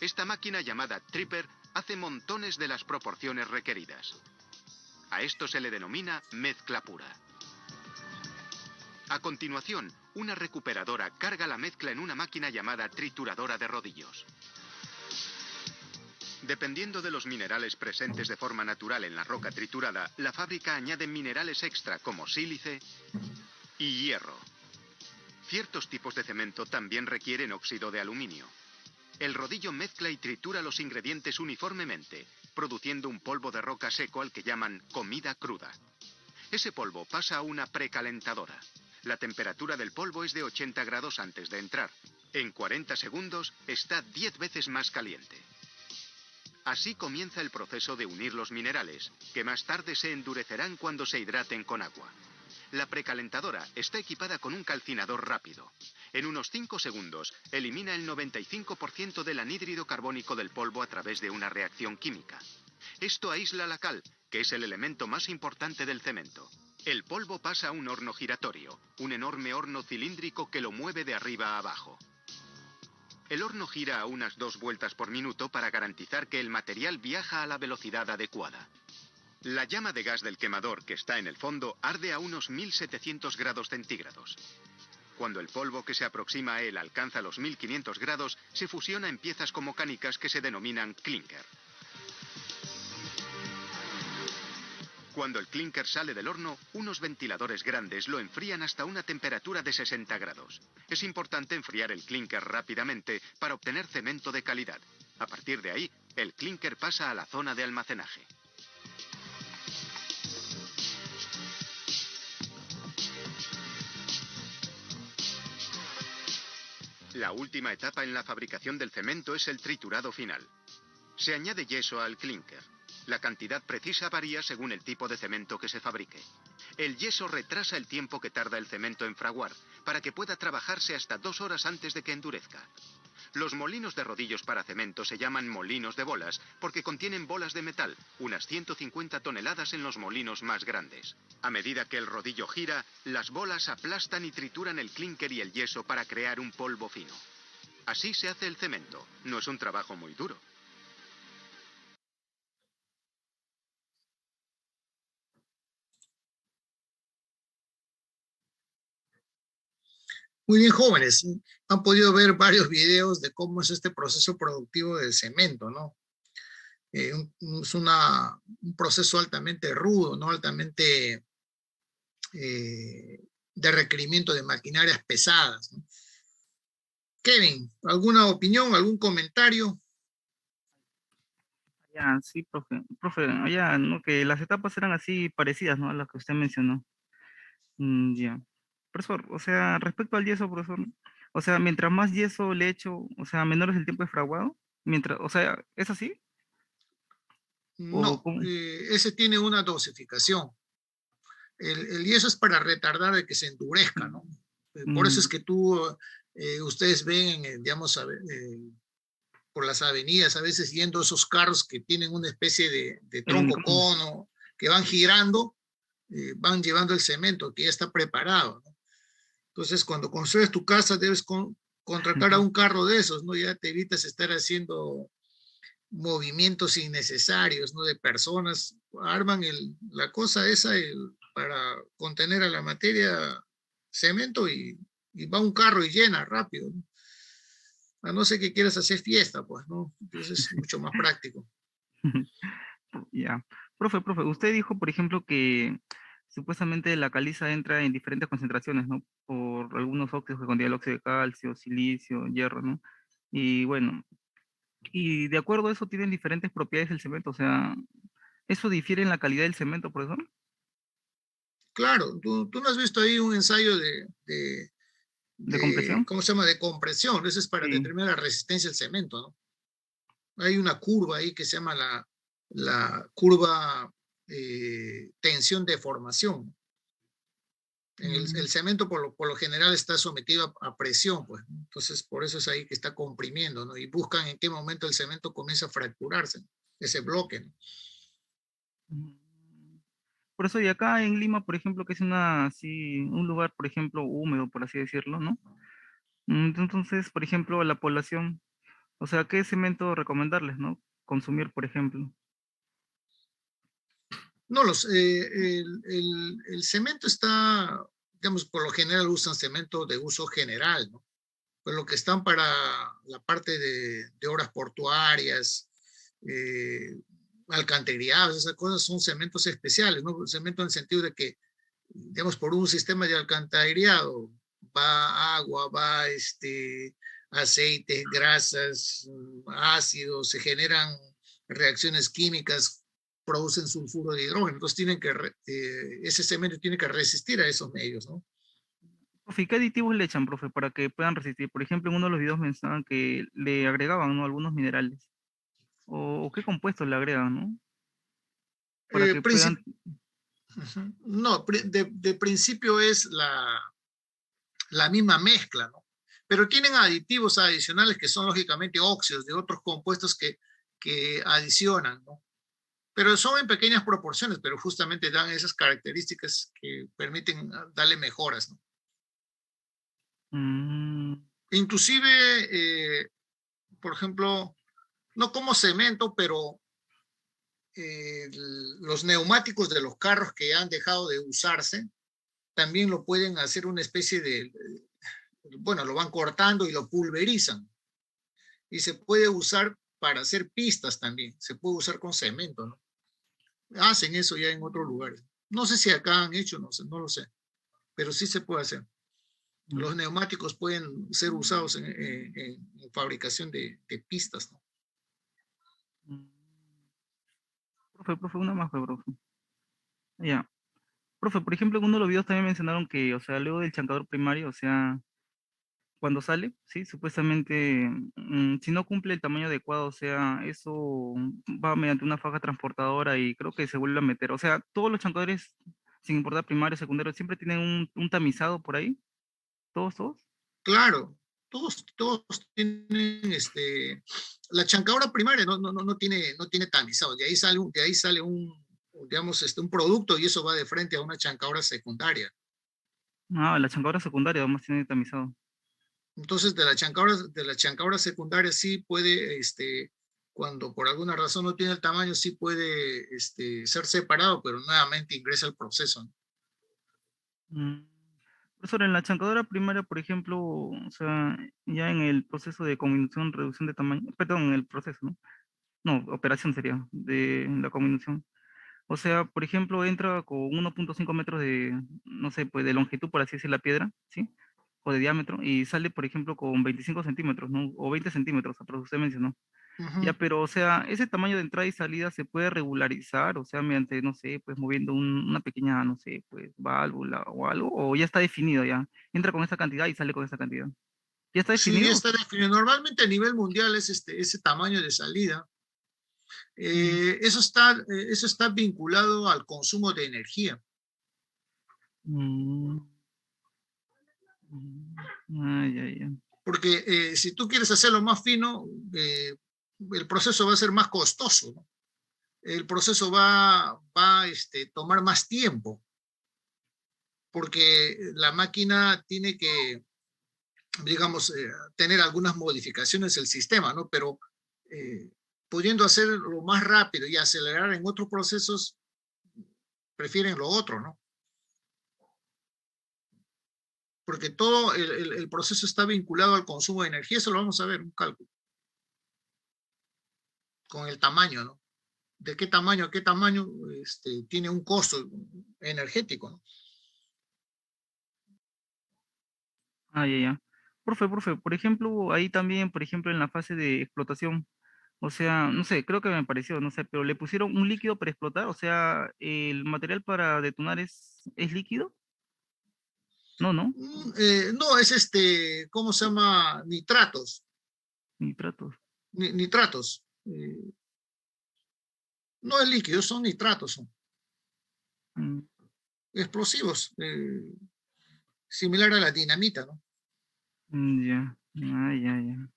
Esta máquina llamada tripper hace montones de las proporciones requeridas. A esto se le denomina mezcla pura. A continuación, una recuperadora carga la mezcla en una máquina llamada trituradora de rodillos. Dependiendo de los minerales presentes de forma natural en la roca triturada, la fábrica añade minerales extra como sílice y hierro. Ciertos tipos de cemento también requieren óxido de aluminio. El rodillo mezcla y tritura los ingredientes uniformemente, produciendo un polvo de roca seco al que llaman comida cruda. Ese polvo pasa a una precalentadora. La temperatura del polvo es de 80 grados antes de entrar. En 40 segundos está 10 veces más caliente. Así comienza el proceso de unir los minerales, que más tarde se endurecerán cuando se hidraten con agua. La precalentadora está equipada con un calcinador rápido. En unos 5 segundos, elimina el 95% del anhídrido carbónico del polvo a través de una reacción química. Esto aísla la cal, que es el elemento más importante del cemento. El polvo pasa a un horno giratorio, un enorme horno cilíndrico que lo mueve de arriba a abajo. El horno gira a unas 2 vueltas por minuto para garantizar que el material viaja a la velocidad adecuada. La llama de gas del quemador que está en el fondo arde a unos 1700 grados centígrados. Cuando el polvo que se aproxima a él alcanza los 1500 grados, se fusiona en piezas como canicas que se denominan clinker. Cuando el clinker sale del horno, unos ventiladores grandes lo enfrían hasta una temperatura de 60 grados. Es importante enfriar el clinker rápidamente para obtener cemento de calidad. A partir de ahí, el clinker pasa a la zona de almacenaje. La última etapa en la fabricación del cemento es el triturado final. Se añade yeso al clinker. La cantidad precisa varía según el tipo de cemento que se fabrique. El yeso retrasa el tiempo que tarda el cemento en fraguar, para que pueda trabajarse hasta 2 horas antes de que endurezca. Los molinos de rodillos para cemento se llaman molinos de bolas, porque contienen bolas de metal, unas 150 toneladas en los molinos más grandes. A medida que el rodillo gira, las bolas aplastan y trituran el clinker y el yeso para crear un polvo fino. Así se hace el cemento. No es un trabajo muy duro. Muy bien, jóvenes. Han podido ver varios videos de cómo es este proceso productivo del cemento, ¿no? Es un proceso altamente rudo, ¿no? Altamente de requerimiento de maquinarias pesadas, ¿no? Kevin, ¿alguna opinión, algún comentario? Ya, sí, profe. Profe, ya, ¿no? Que las etapas eran así parecidas, ¿no? A las que usted mencionó. Ya. Profesor, o sea, respecto al yeso, profesor, o sea, mientras más yeso le echo, o sea, menor es el tiempo de fraguado. Mientras, o sea, ¿es así? No, ese tiene una dosificación. El yeso es para retardar de que se endurezca, ¿no? Por eso es que ustedes ven, digamos, por las avenidas, a veces yendo esos carros que tienen una especie de tronco cono, que van girando, van llevando el cemento que ya está preparado, ¿no? Entonces, cuando construyes tu casa, debes contratar a un carro de esos, ¿no? Ya te evitas estar haciendo movimientos innecesarios, ¿no? De personas, arman la cosa esa para contener a la materia cemento y va un carro y llena rápido, ¿no? A no ser que quieras hacer fiesta, pues, ¿no? Entonces es mucho más práctico. Ya. Profe, usted dijo, por ejemplo, que supuestamente la caliza entra en diferentes concentraciones, ¿no? Por algunos óxidos que contienen el óxido de calcio, silicio, hierro, ¿no? Y bueno, y de acuerdo a eso tienen diferentes propiedades del cemento, o sea, ¿eso difiere en la calidad del cemento, profesor? Claro, tú no has visto ahí un ensayo ¿De compresión? ¿cómo se llama? De compresión. Eso es para determinar la resistencia del cemento, ¿no? Hay una curva ahí que se llama la curva tensión-deformación. El cemento por lo general está sometido a presión, pues, ¿no? Entonces por eso es ahí que está comprimiendo, ¿no? Y buscan en qué momento el cemento comienza a fracturarse, ¿no? Ese bloque, ¿no? Por eso, y acá en Lima, por ejemplo, que es un lugar, por ejemplo, húmedo, por así decirlo, ¿no? Entonces, por ejemplo, a la población, o sea, ¿qué cemento recomendarles, no? Consumir, por ejemplo. No, el cemento está, digamos, por lo general usan cemento de uso general, ¿no? Pues lo que están para la parte de obras portuarias, alcantarillados, esas cosas son cementos especiales, ¿no? Cemento en el sentido de que, digamos, por un sistema de alcantarillado va agua, va aceites, grasas, ácidos, se generan reacciones químicas, producen sulfuro de hidrógeno, entonces ese cemento tiene que resistir a esos medios, ¿no? Profe, ¿qué aditivos le echan, profe, para que puedan resistir? Por ejemplo, en uno de los videos mencionaban que le agregaban, ¿no? Algunos minerales. ¿O qué compuestos le agregan, no? Para que puedan... No, de principio es la misma mezcla, ¿no? Pero tienen aditivos adicionales que son lógicamente óxidos de otros compuestos que adicionan, ¿no? Pero son en pequeñas proporciones, pero justamente dan esas características que permiten darle mejoras, ¿no? Inclusive, por ejemplo, no como cemento, pero los neumáticos de los carros que han dejado de usarse también lo pueden hacer una especie bueno, lo van cortando y lo pulverizan. Y se puede usar para hacer pistas también, se puede usar con cemento, ¿no? hacen eso ya en otros lugares. No sé si acá han hecho, no sé, no lo sé, pero sí se puede hacer. Los neumáticos pueden ser usados en fabricación de pistas, ¿no? Profe, una más, profe. Ya. Profe, por ejemplo, en uno de los videos también mencionaron que, o sea, luego del chancador primario, o sea, cuando sale, sí, supuestamente, si no cumple el tamaño adecuado, o sea, eso va mediante una faja transportadora y creo que se vuelve a meter. O sea, todos los chancadores, sin importar primario, secundario, siempre tienen un tamizado por ahí. Todos. Claro, todos tienen la chancadora primaria no tiene tamizado, de ahí sale digamos, un producto y eso va de frente a una chancadora secundaria. Ah, la chancadora secundaria además tiene tamizado. Entonces, de la chancadora secundaria sí puede, cuando por alguna razón no tiene el tamaño, sí puede ser separado, pero nuevamente ingresa al proceso, ¿no? Profesor, en la chancadora primaria, por ejemplo, o sea, ya en el proceso de combinación, reducción de tamaño, perdón, en el proceso, ¿no? No, operación sería, de la combinación. O sea, por ejemplo, entra con 1.5 metros de, no sé, pues de longitud, por así decir, la piedra, ¿sí? O de diámetro, y sale, por ejemplo, con 25 centímetros, ¿no? O 20 centímetros, aproximadamente usted mencionó. Ya, Ujú. pero, o sea, ese tamaño de entrada y salida se puede regularizar, o sea, mediante, no sé, pues moviendo una pequeña, no sé, pues válvula o algo, o ya está definido ya. Entra con esa cantidad y sale con esa cantidad. ¿Ya está Sí, definido? está definido. Normalmente a nivel mundial es ese tamaño de salida. Eso está vinculado al consumo de energía. Mm, Ay, ay, ay. Porque si tú quieres hacerlo más fino, el proceso va a ser más costoso, ¿no? El proceso va a tomar más tiempo, porque la máquina tiene que, digamos, tener algunas modificaciones del sistema, ¿no? Pero pudiendo hacerlo más rápido y acelerar en otros procesos, prefieren lo otro, ¿no? Porque todo el proceso está vinculado al consumo de energía, eso lo vamos a ver, un cálculo, con el tamaño, ¿no? De qué tamaño a qué tamaño tiene un costo energético, ¿no? Ah, ya, ya. Profe, por ejemplo, ahí también, por ejemplo, en la fase de explotación, o sea, no sé, creo que me pareció, no sé, pero le pusieron un líquido para explotar, o sea, ¿el material para detonar es líquido? No, no, No, es ¿cómo se llama? Nitratos. nitratos. Nitratos. No es líquido, son nitratos, son Mm, explosivos, similar a la dinamita, ¿no? Ya, ya, ya.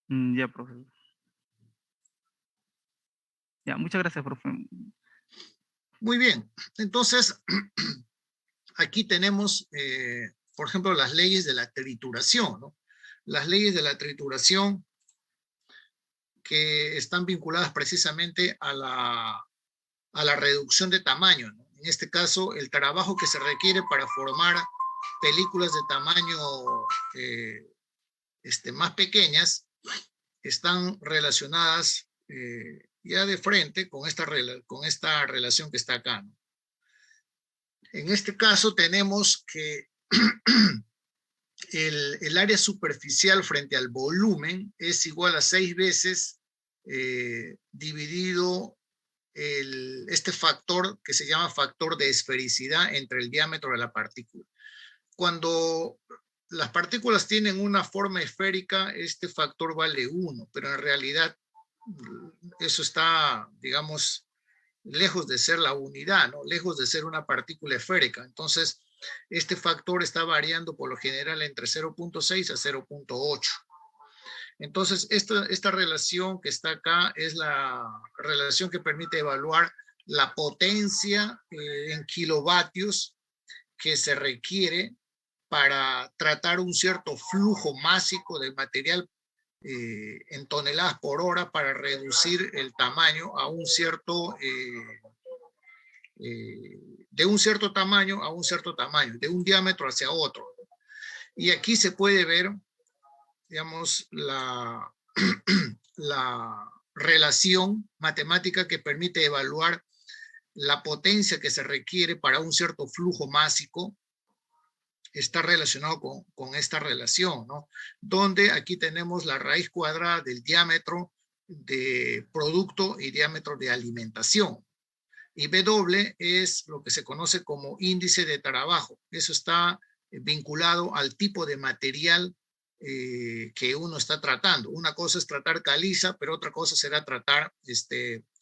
Ya, profe. Ya, muchas gracias, profe. Muy bien, entonces aquí tenemos, por ejemplo, las leyes de la trituración, ¿no? Las leyes de la trituración que están vinculadas precisamente a la reducción de tamaño, ¿no? En este caso, el trabajo que se requiere para formar películas de tamaño más pequeñas están relacionadas ya de frente con esta relación que está acá, ¿no? En este caso tenemos que el área superficial frente al volumen es igual a 6 veces dividido este factor que se llama factor de esfericidad entre el diámetro de la partícula. Cuando las partículas tienen una forma esférica, este factor vale 1, pero en realidad eso está, digamos, lejos de ser la unidad, ¿no? Lejos de ser una partícula esférica. Entonces, este factor está variando por lo general entre 0.6 a 0.8. Entonces, esta relación que está acá es la relación que permite evaluar la potencia en kilovatios que se requiere para tratar un cierto flujo másico de material en toneladas por hora para reducir el tamaño a un cierto, de un cierto tamaño a un cierto tamaño, de un diámetro hacia otro. Y aquí se puede ver, digamos, la relación matemática que permite evaluar la potencia que se requiere para un cierto flujo másico está relacionado con esta relación, ¿no? Donde aquí tenemos la raíz cuadrada del diámetro de producto y diámetro de alimentación. Y W es lo que se conoce como índice de trabajo. Eso está vinculado al tipo de material que uno está tratando. Una cosa es tratar caliza, pero otra cosa será tratar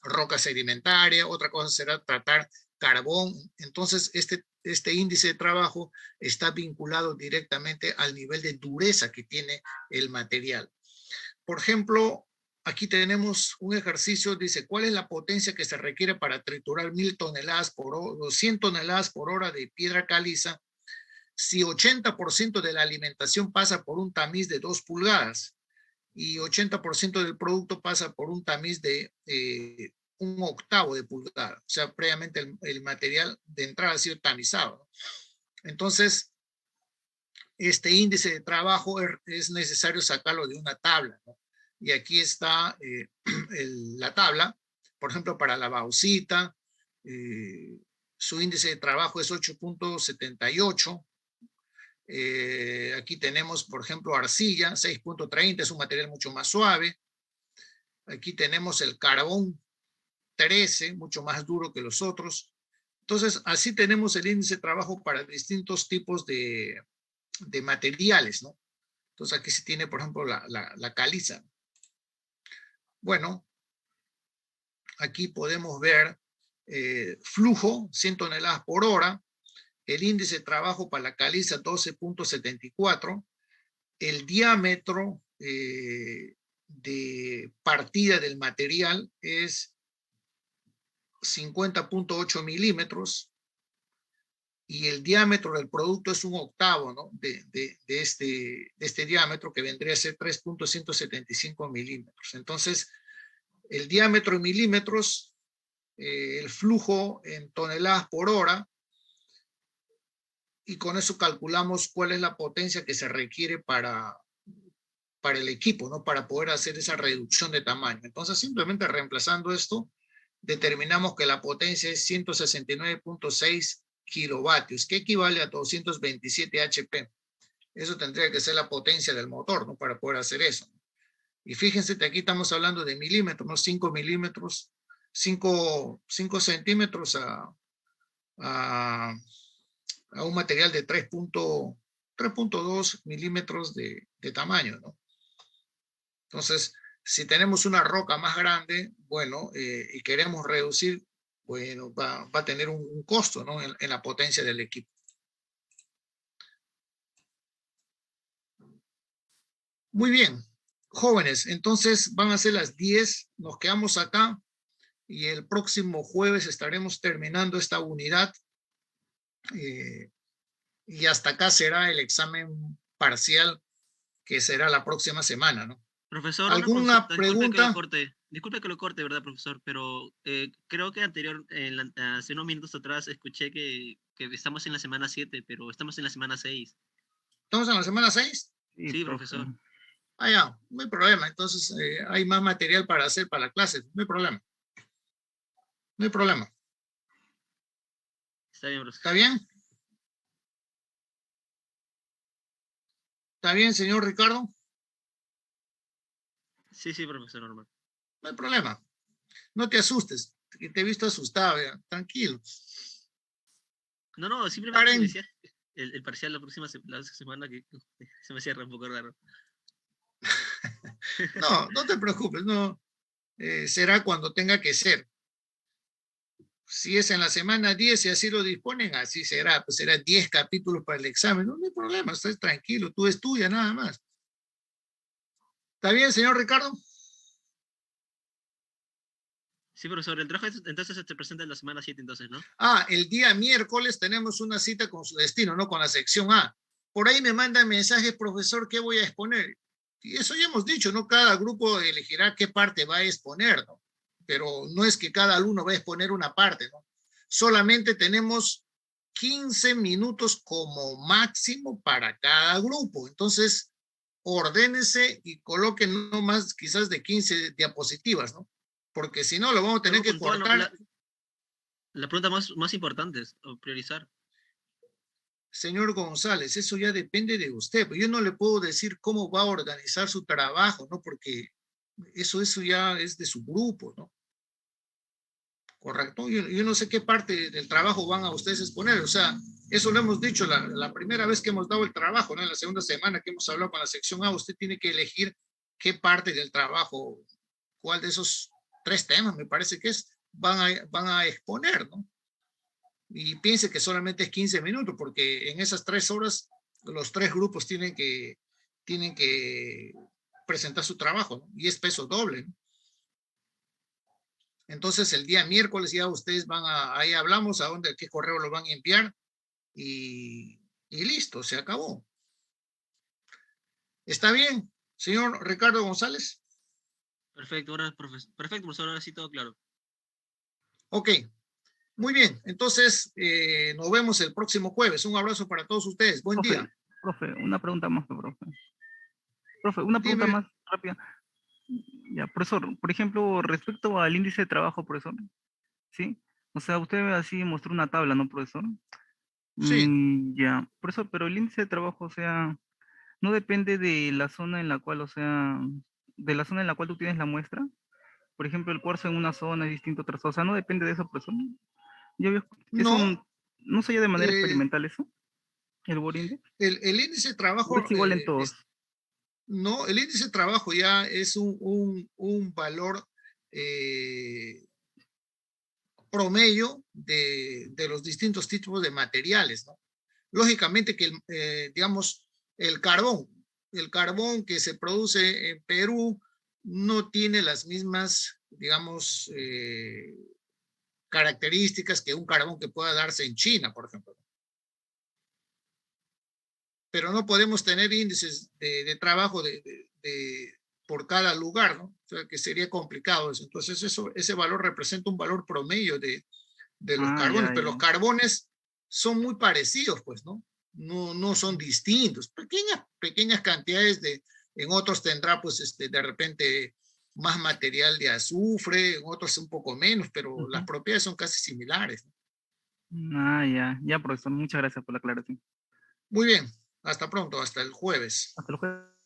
roca sedimentaria, otra cosa será tratar carbón. Entonces, este índice de trabajo está vinculado directamente al nivel de dureza que tiene el material. Por ejemplo, aquí tenemos un ejercicio, dice, ¿cuál es la potencia que se requiere para triturar 1.000 toneladas por hora, 100 toneladas por hora de piedra caliza si 80% de la alimentación pasa por un tamiz de 2 pulgadas y 80% del producto pasa por un tamiz de 1/8 de pulgada? O sea, previamente el material de entrada ha sido tamizado. Entonces, este índice de trabajo es necesario sacarlo de una tabla, ¿no? Y aquí está la tabla, por ejemplo, para la bauxita, su índice de trabajo es 8.78. Aquí tenemos, por ejemplo, arcilla, 6.30, es un material mucho más suave. Aquí tenemos el carbón, 13, mucho más duro que los otros. Entonces, así tenemos el índice de trabajo para distintos tipos de materiales, ¿no? Entonces, aquí se tiene, por ejemplo, la caliza. Bueno, aquí podemos ver flujo, 100 toneladas por hora, el índice de trabajo para la caliza 12.74, el diámetro de partida del material es 50.8 milímetros y el diámetro del producto es 1/8, ¿no? de este diámetro, que vendría a ser 3.175 milímetros. Entonces, el diámetro en milímetros, el flujo en toneladas por hora, y con eso calculamos cuál es la potencia que se requiere para el equipo, ¿no? Para poder hacer esa reducción de tamaño. Entonces, simplemente reemplazando esto, determinamos que la potencia es 169.6 kilovatios, que equivale a 227 HP. Eso tendría que ser la potencia del motor, ¿no? Para poder hacer eso. Y fíjense que aquí estamos hablando de milímetros, ¿no? 5 milímetros, 5 centímetros a un material de 3.2 milímetros de tamaño, ¿no? Entonces, si tenemos una roca más grande, bueno, y queremos reducir, bueno, va a tener un costo, ¿no? En la potencia del equipo. Muy bien, jóvenes, entonces van a ser las 10, nos quedamos acá y el próximo jueves estaremos terminando esta unidad. Y hasta acá será el examen parcial, que será la próxima semana, ¿no? Profesor, ¿alguna pregunta? Disculpe que lo corte, ¿verdad, profesor? Pero creo que hace unos minutos atrás escuché que estamos en la semana 7, pero estamos en la semana 6. ¿Estamos en la semana 6? Sí, profesor. Ah, ya, no hay problema. Entonces hay más material para hacer para la clase. No hay problema. No hay problema. Está bien, profesor. ¿Está bien? ¿Está bien, señor Ricardo? Sí, profesor, normal. No hay problema. No te asustes, que te he visto asustado, ya. Tranquilo. No, simplemente me decía el parcial la semana que se me cierra un poco raro. No te preocupes, no. Será cuando tenga que ser. Si es en la semana 10, si así lo disponen, así será. Pues será 10 capítulos para el examen. No hay problema, estás tranquilo. Tú estudia nada más. ¿Está bien, señor Ricardo? Sí, profesor. El trabajo entonces se presenta en la semana 7, entonces, ¿no? El día miércoles tenemos una cita con su destino, ¿no? Con la sección A. Por ahí me mandan mensajes, profesor, ¿qué voy a exponer? Y eso ya hemos dicho, ¿no? Cada grupo elegirá qué parte va a exponer, ¿no? Pero no es que cada alumno va a exponer una parte, ¿no? Solamente tenemos 15 minutos como máximo para cada grupo. Entonces, ordénense y coloquen no más quizás de 15 diapositivas, ¿no? Porque si no, lo vamos a tener que cortar. La pregunta más importante es priorizar. Señor González, eso ya depende de usted. Yo no le puedo decir cómo va a organizar su trabajo, ¿no? Porque eso ya es de su grupo, ¿no? Correcto. Yo no sé qué parte del trabajo van a ustedes exponer. O sea, eso lo hemos dicho la primera vez que hemos dado el trabajo, ¿no? En la segunda semana que hemos hablado con la sección A, usted tiene que elegir qué parte del trabajo, cuál de esos 3 temas, me parece que es, van a exponer, ¿no? Y piense que solamente es 15 minutos, porque en esas 3 horas los 3 grupos tienen que presentar su trabajo, ¿no? Y es peso doble, ¿no? Entonces el día miércoles ya ustedes ahí hablamos a qué correo lo van a enviar y listo, se acabó. ¿Está bien, señor Ricardo González? Perfecto, perfecto, profesor, ahora sí todo claro. Ok, muy bien. Entonces, nos vemos el próximo jueves. Un abrazo para todos ustedes. Buen día. Profe, una pregunta más, profe. Profe, una pregunta más rápida. Ya, profesor, por ejemplo, respecto al índice de trabajo, profesor, ¿sí? O sea, usted así mostró una tabla, ¿no, profesor? Sí. Ya, profesor, pero el índice de trabajo, o sea, no depende de la zona en la cual, o sea, de la zona en la cual tú tienes la muestra. Por ejemplo, el cuarzo en una zona es distinto a otra zona. O sea, no depende de eso, profesor. Eso No. no se halla de manera experimental eso, el Work Index. El índice de trabajo ¿O es igual en todos? no, el índice de trabajo ya es un valor promedio de los distintos tipos de materiales, ¿no? Lógicamente que, digamos, el carbón que se produce en Perú no tiene las mismas, digamos, características que un carbón que pueda darse en China, por ejemplo. Pero no podemos tener índices de trabajo por cada lugar, ¿no? O sea, que sería complicado eso. Entonces, ese valor representa un valor promedio de los carbones, pero los carbones son muy parecidos, pues, ¿no? No son distintos. Pequeñas cantidades en otros tendrá, pues, de repente más material de azufre, en otros un poco menos, pero las propiedades son casi similares, ¿no? Ya, profesor, muchas gracias por la aclaración. Muy bien, hasta pronto, hasta el jueves. Hasta el jueves.